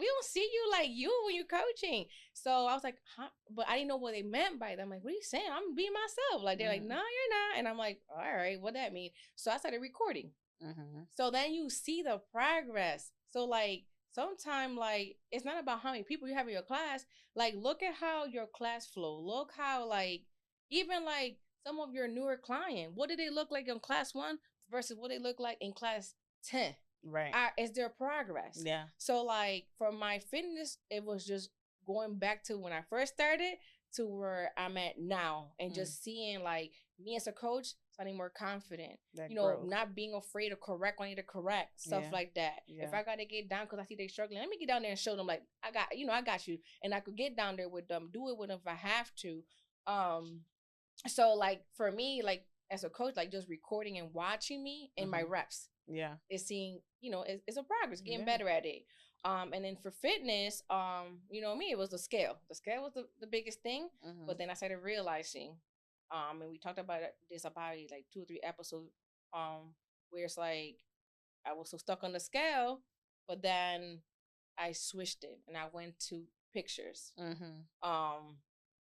Speaker 2: don't see you like you when you're coaching. So I was like, huh? But I didn't know what they meant by that. I'm like, what are you saying? I'm being myself. Like they're like, no, you're not. And I'm like, all right, what that mean? So I started recording. So then you see the progress. So like sometimes like it's not about how many people you have in your class. Like look at how your class flow. Look how like even like some of your newer client, what did they look like in class 1 versus what they look like in class 10?
Speaker 1: Right.
Speaker 2: Is there progress?
Speaker 1: Yeah.
Speaker 2: So like for my fitness, it was just going back to when I first started to where I'm at now, and just seeing like me as a coach sounding more confident. That you know, growth. Not being afraid to correct when I need to correct, stuff like that. Yeah. If I gotta get down because I see they struggling, let me get down there and show them like I got you, and I could get down there with them, do it with them if I have to. So like for me, like as a coach, like just recording and watching me in my reps. Yeah. Is seeing, you know, it's a progress, getting better at it. And then for fitness, you know me, it was the scale. The scale was the biggest thing. But then I started realizing, and we talked about this about like 2 or 3 episodes, where it's like I was so stuck on the scale, but then I switched it and I went to pictures.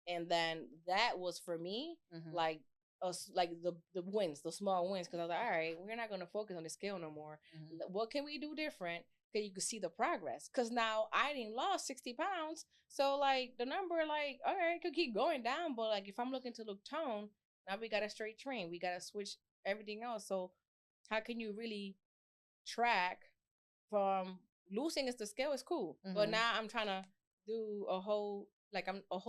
Speaker 2: And then that was for me like us, like the wins, the small wins, because I was like, all right, we're not gonna focus on the scale no more. What can we do different? Because you could see the progress. Because now I didn't lost 60 pounds, so like the number, like all right, could keep going down, but like if I'm looking to look tone, now we got a straight train. We gotta switch everything else. So how can you really track from losing? Is the scale is cool, but now I'm trying to do a whole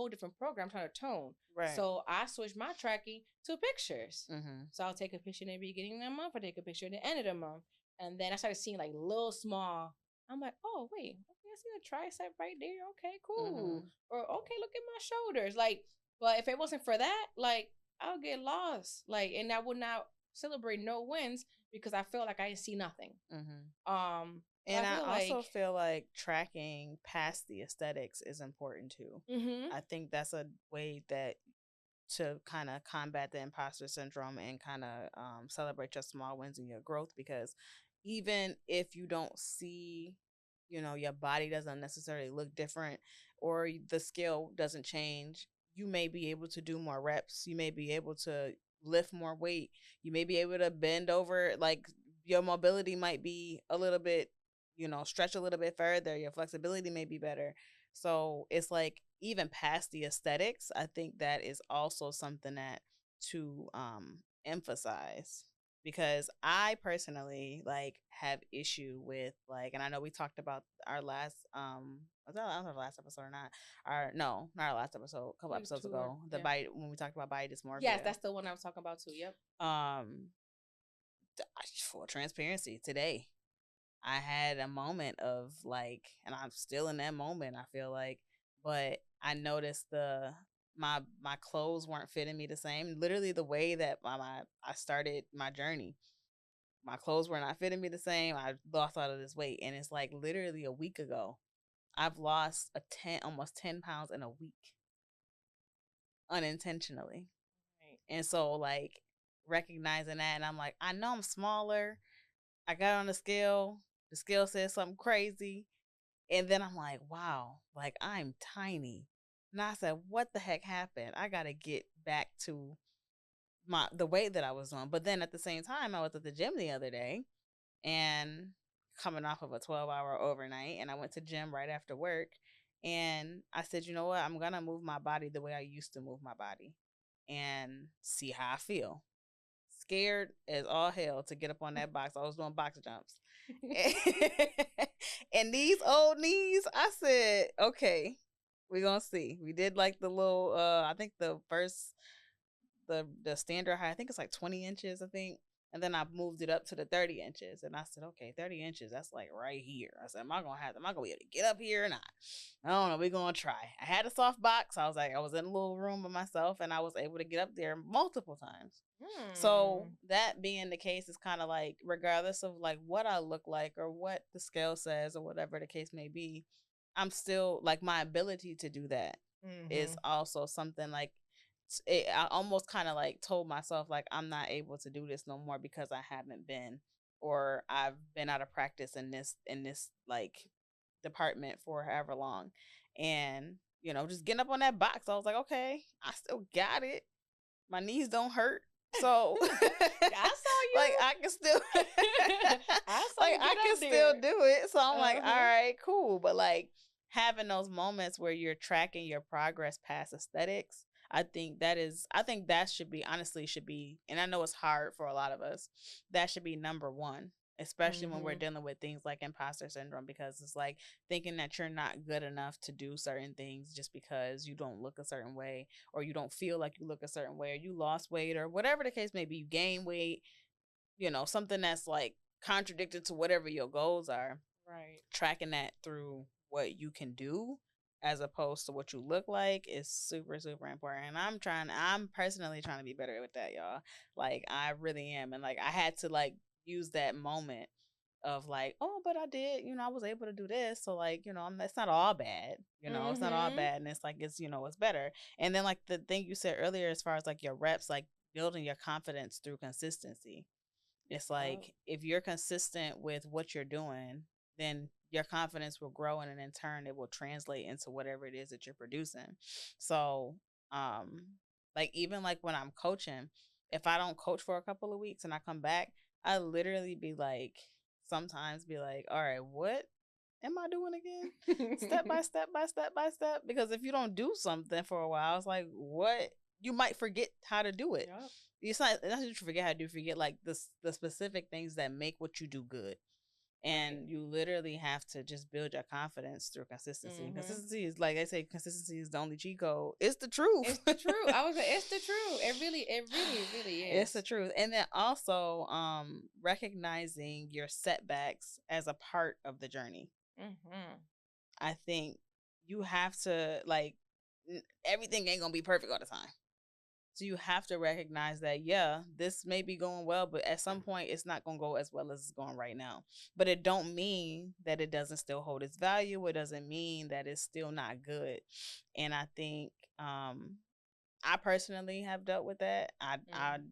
Speaker 2: different program. I'm trying to tone. Right. So I switched my tracking to pictures. So I'll take a picture in the beginning of the month, I take a picture at the end of the month, and then I started seeing like little small. I'm like, oh wait, okay, I see the tricep right there. Okay, cool. Or okay, look at my shoulders. Like, but if it wasn't for that, like I'll get lost. Like, and I would not celebrate no wins because I feel like I didn't see nothing.
Speaker 1: And I also feel like tracking past the aesthetics is important too. I think that's a way that to kind of combat the imposter syndrome and kind of celebrate your small wins and your growth, because even if you don't see, you know, your body doesn't necessarily look different or the scale doesn't change, you may be able to do more reps. You may be able to lift more weight. You may be able to bend over, like your mobility might be a little bit, you know, stretch a little bit further. Your flexibility may be better. So it's like even past the aesthetics, I think that is also something that to emphasize, because I personally like have issue with like, and I know we talked about our last was that our last episode or not? Not our last episode, a couple episodes ago. The body, when we talked about body dysmorphia.
Speaker 2: Yes, that's the one I was talking about too. Yep.
Speaker 1: For transparency, today I had a moment of like, and I'm still in that moment, I feel like, but I noticed my clothes weren't fitting me the same. Literally the way that I started my journey, my clothes were not fitting me the same. I lost all of this weight, and it's like literally a week ago, I've lost almost 10 pounds in a week, unintentionally. Right. And so like recognizing that, and I'm like, I know I'm smaller. I got on the scale said something crazy. And then I'm like, wow, like I'm tiny. And I said, what the heck happened? I got to get back to the weight that I was on. But then at the same time, I was at the gym the other day and coming off of a 12-hour overnight, and I went to gym right after work, and I said, you know what, I'm gonna move my body the way I used to move my body and see how I feel. Scared as all hell to get up on that box. I was doing box jumps. And these old knees, I said, okay, we're gonna see. We did like the little I think the first the standard height, I think it's like 20 inches, I think. And then I moved it up to the 30 inches. And I said, okay, 30 inches, that's like right here. I said, am I gonna be able to get up here or not? I don't know. We're gonna try. I had a soft box. I was in a little room by myself, and I was able to get up there multiple times. So that being the case, is kind of like, regardless of like what I look like or what the scale says or whatever the case may be, I'm still like, my ability to do that is also something like, I almost kind of like told myself like, I'm not able to do this no more because I haven't been, or I've been out of practice in this like department for however long. And just getting up on that box, I was like, okay, I still got it. My knees don't hurt. So
Speaker 2: I saw you.
Speaker 1: Like, I can still I can still do it. So I'm like, all right, cool. But like, having those moments where you're tracking your progress past aesthetics, I think that should be, and I know it's hard for a lot of us, that should be number one, especially when we're dealing with things like imposter syndrome, because it's like thinking that you're not good enough to do certain things just because you don't look a certain way, or you don't feel like you look a certain way, or you lost weight, or whatever the case may be, you gain weight, something that's like contradicted to whatever your goals are.
Speaker 2: Right.
Speaker 1: Tracking that through what you can do as opposed to what you look like is super, super important. And I'm personally trying to be better with that, y'all. Like, I really am. And like, I had to like use that moment of like, oh, but I did, I was able to do this. So like, it's not all bad, it's not all bad. And it's like, it's better. And then like the thing you said earlier, as far as like your reps, like building your confidence through consistency. It's like, if you're consistent with what you're doing, then your confidence will grow, and in turn it will translate into whatever it is that you're producing. So, like, even like when I'm coaching, if I don't coach for a couple of weeks and I come back, I literally sometimes be like, all right, what am I doing again? Step by step by step by step. Because if you don't do something for a while, it's like, what? You might forget how to do it. Yep. It's not that you forget how to do, forget like the specific things that make what you do good. And you literally have to just build your confidence through consistency. Consistency is, like I say, consistency is the only cheat code. It's the truth.
Speaker 2: It's the truth. I was like, it's the truth. It really is.
Speaker 1: It's the truth. And then also recognizing your setbacks as a part of the journey. I think you have to, like, everything ain't gonna be perfect all the time. So you have to recognize that, yeah, this may be going well, but at some point it's not going to go as well as it's going right now. But it don't mean that it doesn't still hold its value. It doesn't mean that it's still not good. And I think I personally have dealt with that. Can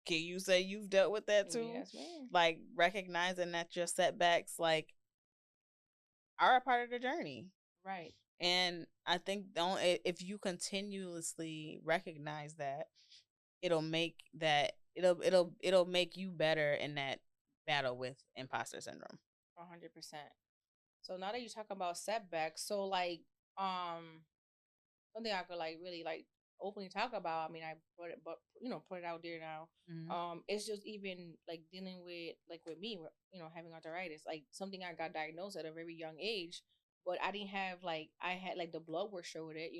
Speaker 1: you say you've dealt with that too?
Speaker 2: Yes, ma'am.
Speaker 1: Like, recognizing that your setbacks like are a part of the journey.
Speaker 2: Right.
Speaker 1: And I think if you continuously recognize that, it'll make you better in that battle with imposter syndrome.
Speaker 2: 100%. So now that you talk about setbacks, so like something I could like really like openly talk about. I mean, I put it out there now. It's just even like dealing with me, having arthritis, like something I got diagnosed at a very young age. But I didn't have I had the blood work showed it,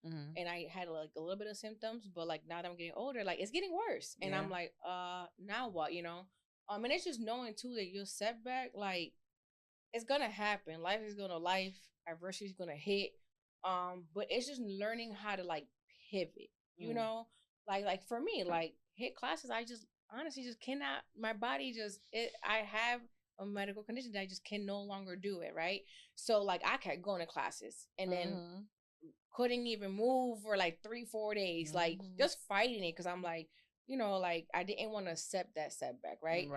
Speaker 2: and I had like a little bit of symptoms. But like now that I'm getting older, like it's getting worse, and I'm like, now what, and it's just knowing too that your setback, like, it's gonna happen. Life is gonna adversity is gonna hit, but it's just learning how to like pivot, like for me, like hit classes, I just honestly just cannot. My body I have a medical condition that I just can no longer do it, right? So like I kept going to classes and then couldn't even move for like 3-4 days, like just fighting it because I'm like, like I didn't want to accept that setback, right?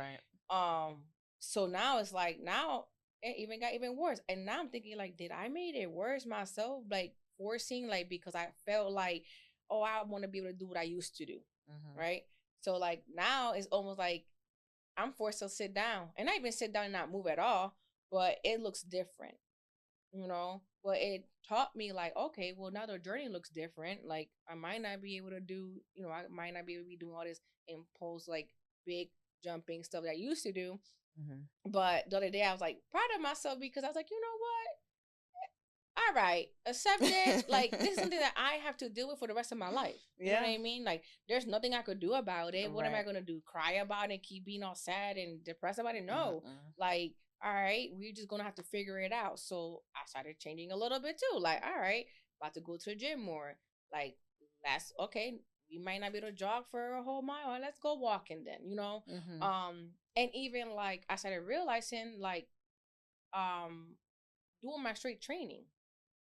Speaker 2: So now it's like it even got even worse, and now I'm thinking like, did I made it worse myself, like forcing, like, because I felt like, oh, I want to be able to do what I used to do, right? So like now it's almost like I'm forced to sit down, and not even sit down and not move at all, but it looks different, you know. But it taught me like, okay, well now the journey looks different. Like I might not be able to do, you know, I might not be able to be doing all this impulse like big jumping stuff that I used to do. Mm-hmm. But the other day I was like proud of myself because I was like, you know what? All right, accept it. Like this is something that I have to deal with for the rest of my life. You know what I mean? Like there's nothing I could do about it. What am I gonna do? Cry about it? Keep being all sad and depressed about it? No. Like, all right, we're just gonna have to figure it out. So I started changing a little bit too. Like, all right, about to go to the gym more. Like, that's okay. We might not be able to jog for a whole mile. Let's go walking then. You know. And even like I started realizing like, doing my straight training,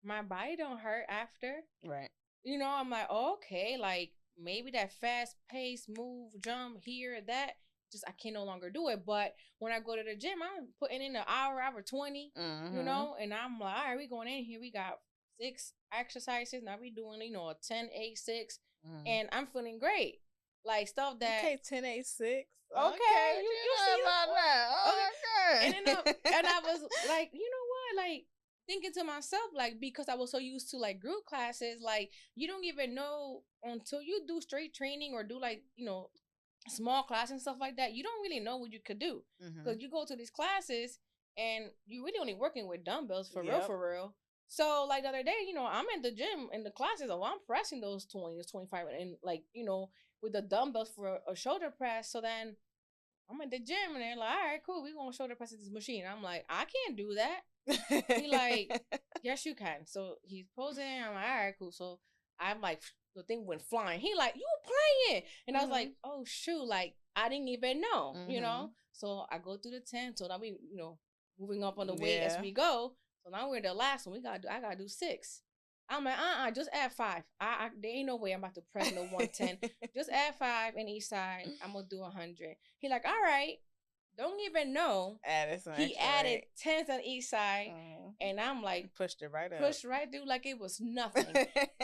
Speaker 2: my body don't hurt after. Right. You know, I'm like, oh, okay, like maybe that fast pace move, jump here, that, just I can no longer do it. But when I go to the gym, I'm putting in an hour 20, you know, and I'm like, all right, we going in here. We got 6 exercises. Now we doing, you know, a 10, 8, 6. And I'm feeling great. Like stuff that.
Speaker 1: Okay, 10, 8, 6.
Speaker 2: Okay, you see about that. Okay. And I was like, you know what? Like, thinking to myself, like, because I was so used to like group classes, like you don't even know until you do straight training or do like, you know, small class and stuff like that, you don't really know what you could do. Because you go to these classes and you really only working with dumbbells for real. So like the other day, you know, I'm in the gym in the classes, oh, I'm pressing those 20, those 25 and like, you know, with the dumbbells for a shoulder press. So then I'm at the gym and they're like, all right, cool, we're gonna shoulder press at this machine. I'm like, I can't do that. He like, yes, you can. So he's posing. I'm like, all right, cool. So I'm like, the thing went flying. He like, you playing? And I was like, oh shoot, like I didn't even know, you know. So I go through the 10. So now we, you know, moving up on the weight as we go. So now we're the last one. I gotta do 6. I'm like, just add 5. There ain't no way I'm about to press no 110. Just add 5 in each side. I'm gonna do 100. He like, all right. Don't even know. He added 10s on each side, and I'm like,
Speaker 1: pushed it right up,
Speaker 2: pushed right through like it was nothing.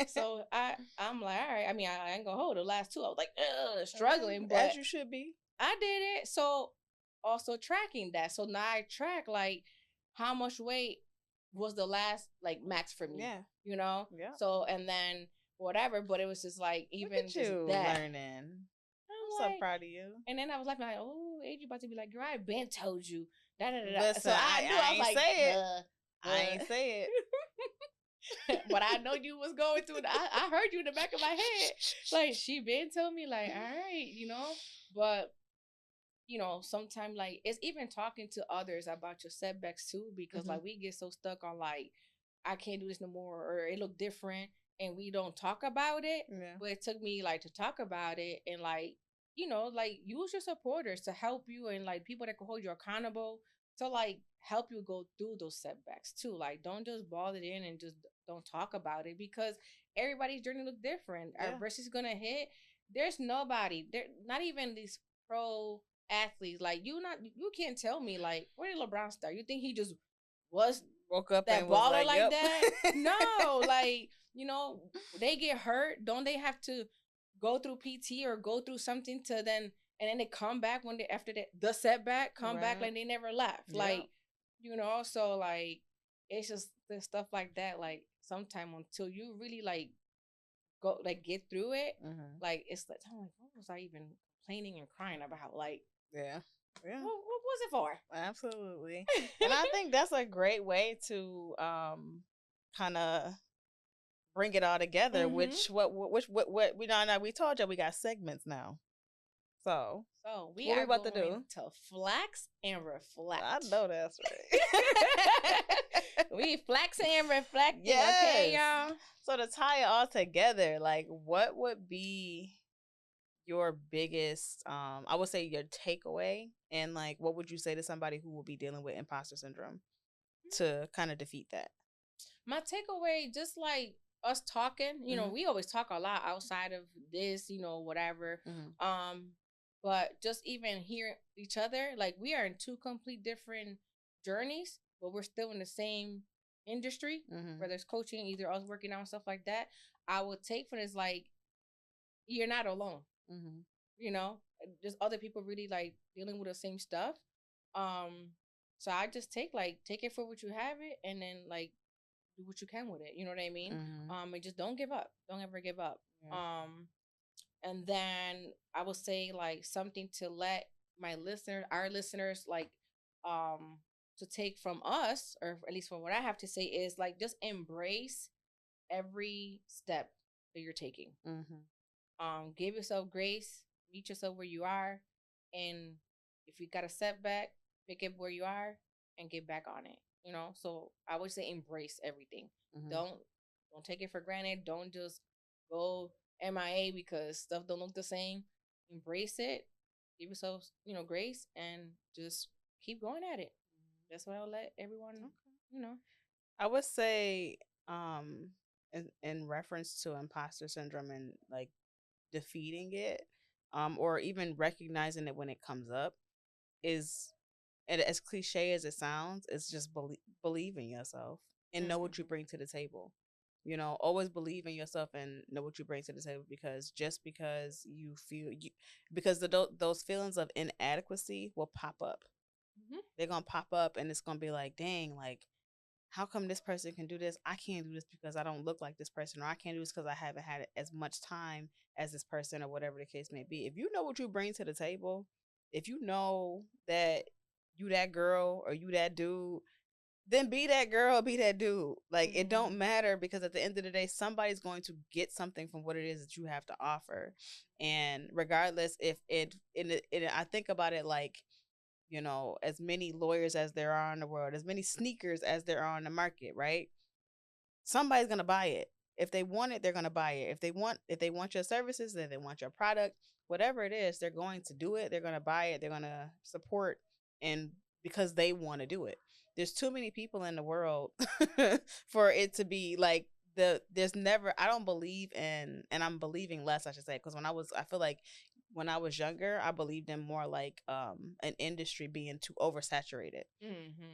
Speaker 2: So I'm like, all right. I mean, I ain't gonna hold the last 2. I was like, struggling, but
Speaker 1: as you should be.
Speaker 2: I did it. So also tracking that. So now I track like how much weight was the last like max for me. Yeah, you know. Yeah. So and then whatever, but it was just like even just that
Speaker 1: learning. I'm so proud of you.
Speaker 2: And then I was like, oh, AJ about to be like, girl, I been told you. Da, da, da, da.
Speaker 1: Listen,
Speaker 2: so I knew I was like,
Speaker 1: say it. I ain't say
Speaker 2: it. But I know you was going through it. I heard you in the back of my head. Like, she been told me, like, all right, you know. But, you know, sometimes, like, it's even talking to others about your setbacks, too. Because, like, we get so stuck on, like, I can't do this no more. Or it look different. And we don't talk about it. Yeah. But it took me, like, to talk about it. And, like, you know, like use your supporters to help you and like people that can hold you accountable to like help you go through those setbacks too. Like don't just ball it in and just don't talk about it because everybody's journey look different. Yeah. Our versus gonna hit. There's nobody. There not even these pro athletes. Like you can't tell me like where did LeBron start? You think he just woke up that and baller like that? No, like, you know, they get hurt. Don't they have to go through PT or go through something to then they come back when they after the setback come back like they never left. Yeah. Like, you know, so like it's just the stuff like that. Like sometime until you really like go like get through it, like it's like I'm like, what was I even complaining and crying about? Like
Speaker 1: yeah.
Speaker 2: What was it for?
Speaker 1: Absolutely. And I think that's a great way to kind of bring it all together. Which what we know. We told you we got segments now. So
Speaker 2: we what are we about to do? To flex and reflect.
Speaker 1: I know that's right.
Speaker 2: We flexing and reflecting. Yes. Okay, y'all.
Speaker 1: So to tie it all together, like what would be your biggest I would say your takeaway, and like what would you say to somebody who will be dealing with imposter syndrome to kind of defeat that?
Speaker 2: My takeaway, just like us talking, you know, we always talk a lot outside of this, you know, whatever. But just even hearing each other, like we are in 2 complete different journeys, but we're still in the same industry, whether it's coaching, either us working out and stuff like that. I would take for this, like, you're not alone. You know, There's other people really like dealing with the same stuff. So I just take it for what you have it, and then like do what you can with it. You know what I mean? And just don't give up. Don't ever give up.
Speaker 1: Yeah.
Speaker 2: And then I would say like something to let our listeners, like, to take from us, or at least from what I have to say, is like just embrace every step that you're taking. Give yourself grace, meet yourself where you are, and if you got a setback, pick up where you are and get back on it. You know, so I would say embrace everything. Don't take it for granted. Don't just go MIA because stuff don't look the same. Embrace it. Give yourself, grace, and just keep going at it. That's what I'll let everyone,
Speaker 1: I would say, in reference to imposter syndrome and like defeating it, or even recognizing it when it comes up, is, and as cliche as it sounds, it's just believe in yourself and know what you bring to the table. Always believe in yourself and know what you bring to the table, because just because you feel because those feelings of inadequacy will pop up. They're gonna pop up, and it's gonna be like, dang, like, how come this person can do this? I can't do this because I don't look like this person, or I can't do this because I haven't had as much time as this person, or whatever the case may be. If you know what you bring to the table, if you know that you that girl or you that dude, then be that girl, be that dude. Like, it don't matter, because at the end of the day, somebody's going to get something from what it is that you have to offer. And regardless, if I think about it like, as many lawyers as there are in the world, as many sneakers as there are on the market, right? Somebody's gonna buy it. If they want it, they're gonna buy it. If they want your services, then they want your product, whatever it is, they're going to do it. They're gonna buy it. They're gonna support, and because they want to do it. There's too many people in the world for it to be like there's never. I don't believe in, and I'm believing less, I should say, because I feel like when I was younger, I believed in more like an industry being too oversaturated.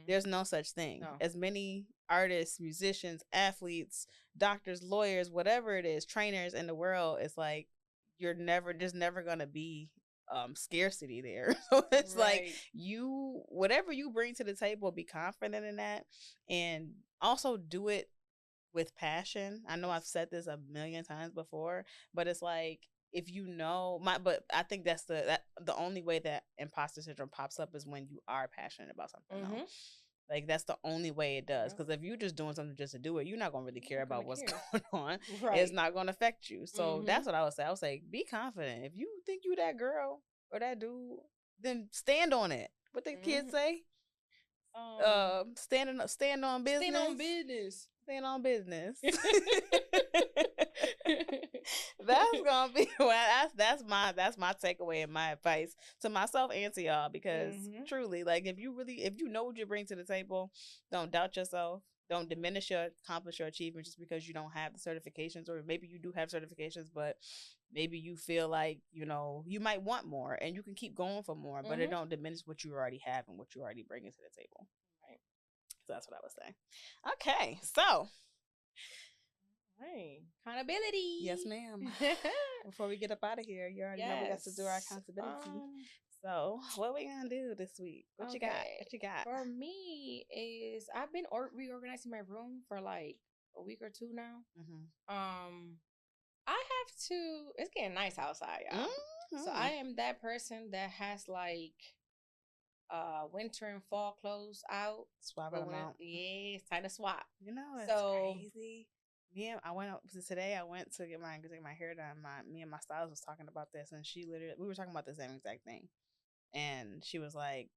Speaker 1: There's no such thing. No. As many artists, musicians, athletes, doctors, lawyers, whatever it is, trainers in the world, it's like there's never gonna be scarcity there. So it's like whatever you bring to the table, be confident in that, and also do it with passion. I know I've said this a million times before, but it's like, if but I think that's the only way that imposter syndrome pops up is when you are passionate about something. Though. Like, that's the only way it does. Because if you're just doing something just to do it, you're not gonna really care about what's going on. Right. It's not gonna affect you. So that's what I would say. I would say, be confident. If you think you that girl or that dude, then stand on it. What the kids say? Stand on business. Stand on business. Stand on business. That's gonna be that's my takeaway and my advice to myself and to y'all, because truly, like, if you know what you bring to the table, don't doubt yourself. Don't diminish your achievement just because you don't have the certifications, or maybe you do have certifications, but maybe you feel like, you might want more, and you can keep going for more, but it don't diminish what you already have and what you already bringing to the table. Right. So that's what I would say. Okay, so.
Speaker 2: Right. Accountability.
Speaker 1: Yes, ma'am. Before we get up out of here, you already know we got to do our accountability. So, what we gonna do this week? What you got? What you got?
Speaker 2: For me is I've been reorganizing my room for like a week or two now. I have to. It's getting nice outside, y'all. So I am that person that has like winter and fall clothes out.
Speaker 1: Swapping them out.
Speaker 2: Yeah, it's time to swap.
Speaker 1: It's crazy. I went up today. I went to get my hair done. Me and my stylist was talking about this, and we were talking about the same exact thing. And she was like,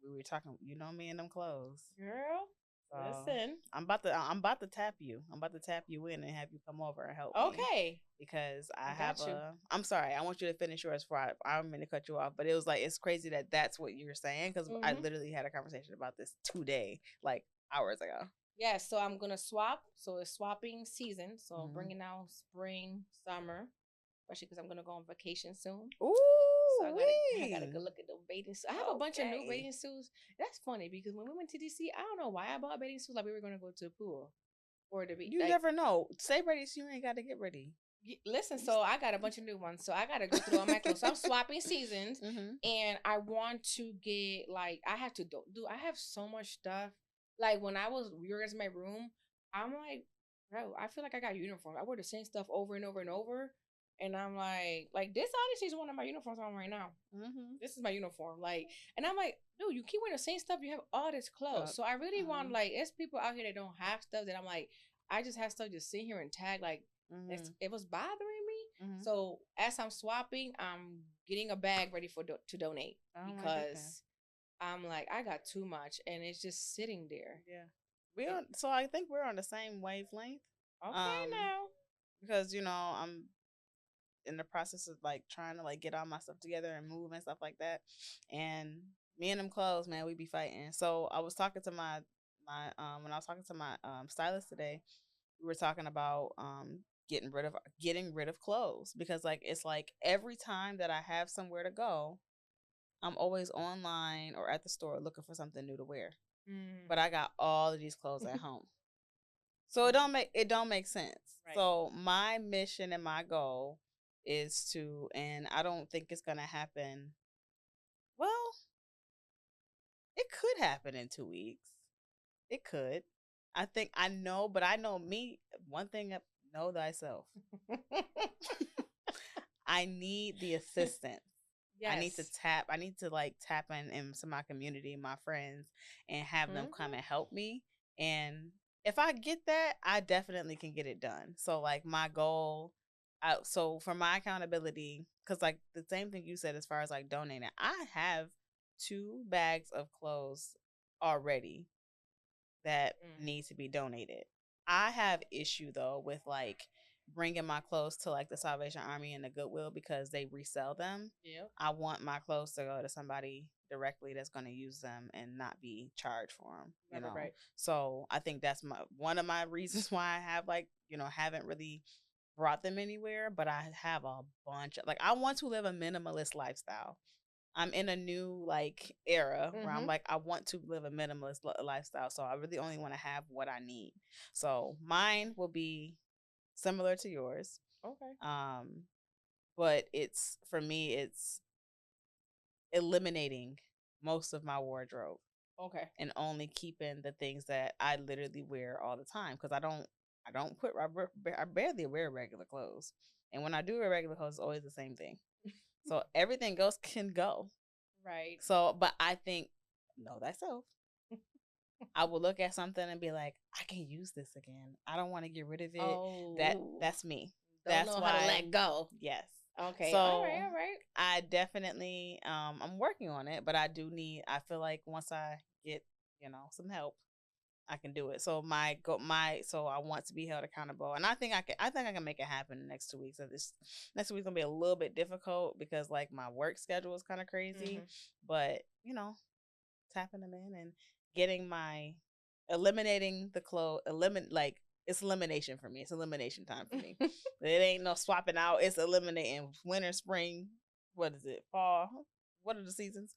Speaker 1: we were talking, me and them clothes,
Speaker 2: girl. So listen,
Speaker 1: I'm about to tap you. I'm about to tap you in and have you come over and help
Speaker 2: me. Okay.
Speaker 1: Because I'm sorry. I want you to finish yours before I'm going to cut you off. But it was like, it's crazy that that's what you're saying, because I literally had a conversation about this today, like hours ago.
Speaker 2: Yeah, so I'm going to swap. So it's swapping season. So I'm bringing out spring, summer, especially because I'm going to go on vacation soon.
Speaker 1: Ooh.
Speaker 2: So I got to go look at the bathing suits. I have a bunch of new bathing suits. That's funny because when we went to DC, I don't know why I bought bathing suits. Like, we were going to go to a pool or the beach.
Speaker 1: You never know. Stay ready so you ain't got to get ready.
Speaker 2: Listen, so I got a bunch of new ones. So I got to go through all my clothes. So I'm swapping seasons, and I want to get like I have to do. I have so much stuff. Like when I was reorganizing my room, I'm like, bro, I feel like I got uniforms. I wear the same stuff over and over and over, and I'm like this honestly is one of my uniforms on right now. This is my uniform, like, and I'm like, dude, you keep wearing the same stuff. You have all this clothes, so I really want like, it's people out here that don't have stuff that I'm like, I just have stuff just sit here and tag like. It was bothering me. So as I'm swapping, I'm getting a bag ready to donate because I'm like, I got too much and it's just sitting there.
Speaker 1: Yeah, so I think we're on the same wavelength.
Speaker 2: Okay, now
Speaker 1: because I'm in the process of like trying to like get all my stuff together and move and stuff like that, and me and them clothes, man, we be fighting. So I was talking to my when I was talking to my stylist today, we were talking about getting rid of clothes, because like it's like every time that I have somewhere to go, I'm always online or at the store looking for something new to wear. But I got all of these clothes at home. So it don't make sense. Right. So my mission and my goal is to, and I don't think it's gonna happen. Well, it could happen in 2 weeks. It could. I know, but I know me. One thing, know thyself. I need the assistance. Yes. I need to like tap into my community, my friends, and have them come and help me. And if I get that, I definitely can get it done. So like my goal, so for my accountability, because like the same thing you said as far as like donating, I have 2 bags of clothes already that need to be donated. I have issue though with like bringing my clothes to like the Salvation Army and the Goodwill because they resell them. Yeah. I want my clothes to go to somebody directly that's going to use them and not be charged for them. You know? Right. So I think that's one of my reasons why I have like, haven't really brought them anywhere, but I have a bunch of, like, I want to live a minimalist lifestyle. I'm in a new like era where I'm like, I want to live a minimalist lifestyle. So I really only want to have what I need. So mine will be similar to yours. Okay. But for me, it's eliminating most of my wardrobe. Okay. And only keeping the things that I literally wear all the time, because I barely wear regular clothes. And when I do wear regular clothes, it's always the same thing. So everything else can go. Right. So, but I think, know thyself. I will look at something and be like, I can use this again. I don't want to get rid of it. Oh, that's me. That's
Speaker 2: know why how to let go.
Speaker 1: Yes.
Speaker 2: Okay.
Speaker 1: So
Speaker 2: all right.
Speaker 1: I definitely, I'm working on it, but I feel like once I get, some help, I can do it. So so I want to be held accountable, and I think I can make it happen in the next 2 weeks. So this next week's gonna be a little bit difficult because like my work schedule is kind of crazy, but tapping them in and getting my eliminating the clothes, like it's elimination for me. It's elimination time for me. It ain't no swapping out. It's eliminating winter, spring. What is it? Fall. What are the seasons?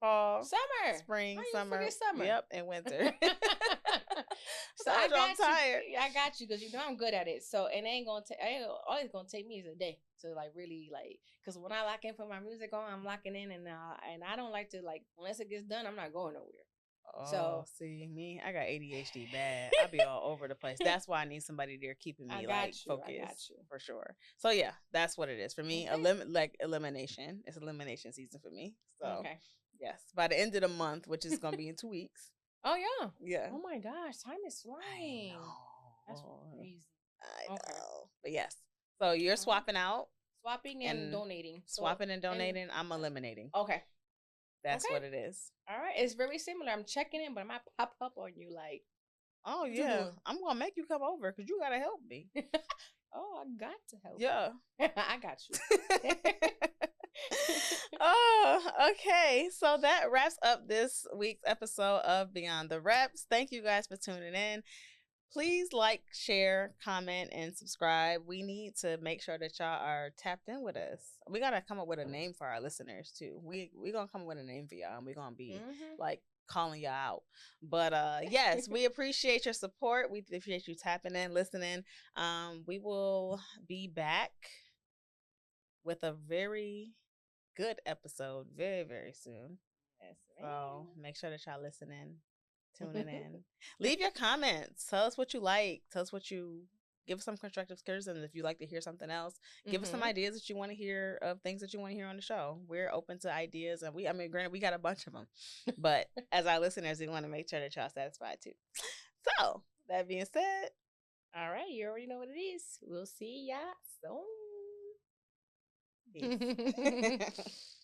Speaker 1: Fall,
Speaker 2: summer,
Speaker 1: spring, summer. Yep, and winter.
Speaker 2: So I'm tired. I got you because I'm good at it. So and all it's gonna take me is a day to like really like, because when I lock in for my music on, I'm locking in, and I don't like to like, unless it gets done, I'm not going nowhere.
Speaker 1: Oh, so see me, I got ADHD bad. I be all over the place. That's why I need somebody there keeping me focused. I got you for sure. So yeah, that's what it is for me. Okay. Elimination. It's elimination season for me. So okay. Yes, by the end of the month, which is gonna be in 2 weeks.
Speaker 2: Oh yeah.
Speaker 1: Yeah.
Speaker 2: Oh my gosh, time is flying. That's crazy.
Speaker 1: I know. But yes. So you're swapping out.
Speaker 2: Swapping and donating.
Speaker 1: Swapping and donating. I'm eliminating.
Speaker 2: Okay.
Speaker 1: That's what it is.
Speaker 2: All right. It's very similar. I'm checking in, but I might pop up on you like,
Speaker 1: oh yeah, I'm gonna make you come over because you gotta help me.
Speaker 2: Oh, I got to help.
Speaker 1: Yeah.
Speaker 2: I got you.
Speaker 1: Oh, okay. So that wraps up this week's episode of Beyond the Reps. Thank you guys for tuning in. please like, share, comment, and subscribe. We need to make sure that y'all are tapped in with us. We gotta come up with a name for our listeners too. We gonna come up with a name for y'all, and we're gonna be like calling y'all out. But yes, we appreciate your support. We appreciate you tapping in, listening. We will be back with a very good episode very, very soon.
Speaker 2: Yes,
Speaker 1: so make sure that y'all listening, tuning in. Leave your comments. Tell us what you like. Tell us what you give us some constructive criticism. If you like to hear something else, give us some ideas that you want to hear of things that you want to hear on the show. We're open to ideas, and granted, we got a bunch of them, but as our listeners, we want to make sure that y'all satisfied too. So that being said,
Speaker 2: all right, you already know what it is. We'll see y'all soon.
Speaker 1: peace.